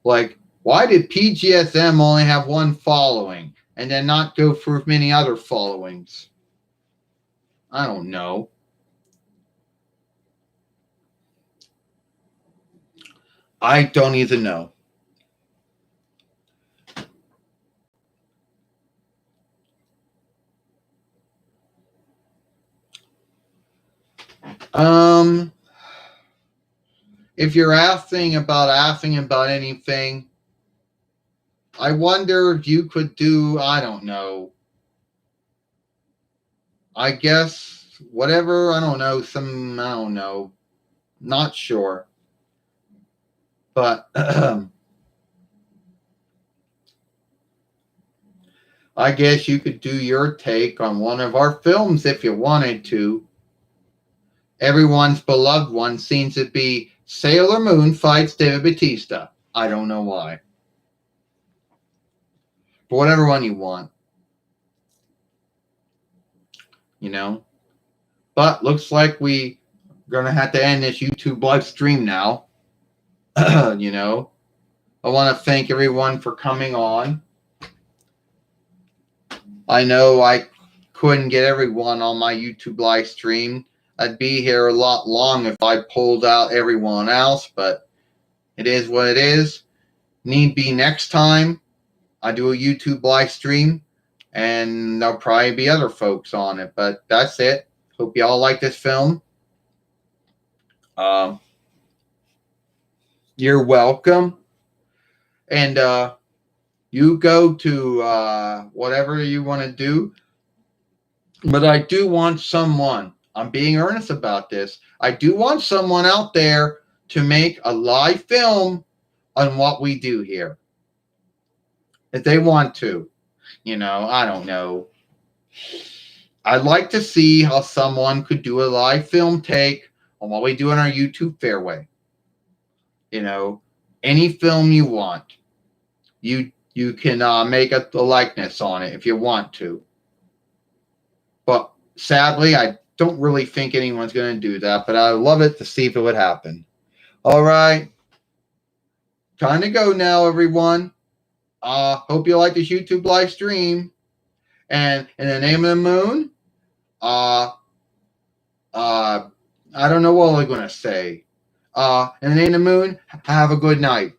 Like, why did PGSM only have one following and then not go for many other followings? I don't know. I don't even know. If you're asking about anything, I wonder if you could do, I don't know. I guess whatever, I don't know. Not sure. But I guess you could do your take on one of our films if you wanted to. Everyone's beloved one seems to be Sailor Moon fights David Batista. I don't know why. But whatever one you want. You know? But looks like we're going to have to end this YouTube live stream now. You know? I want to thank everyone for coming on. I know I couldn't get everyone on my YouTube live stream. I'd be here a lot long if I pulled out everyone else, but it is what it is. Need be next time I do a YouTube live stream, and there'll probably be other folks on it, but that's it. Hope y'all like this film. You're welcome. And you go to whatever you want to do. But I do want someone, I'm being earnest about this, I do want someone out there to make a live film on what we do here. If they want to. You know, I don't know. I'd like to see how someone could do a live film take on what we do on our YouTube Fairway. You know, any film you want. You can make a likeness on it if you want to. But sadly, I don't really think anyone's going to do that, but I'd love it to see if it would happen. All right. Time to go now, everyone. Hope you like this YouTube live stream. And in the name of the moon, I don't know what I'm going to say. In the name of the moon, have a good night.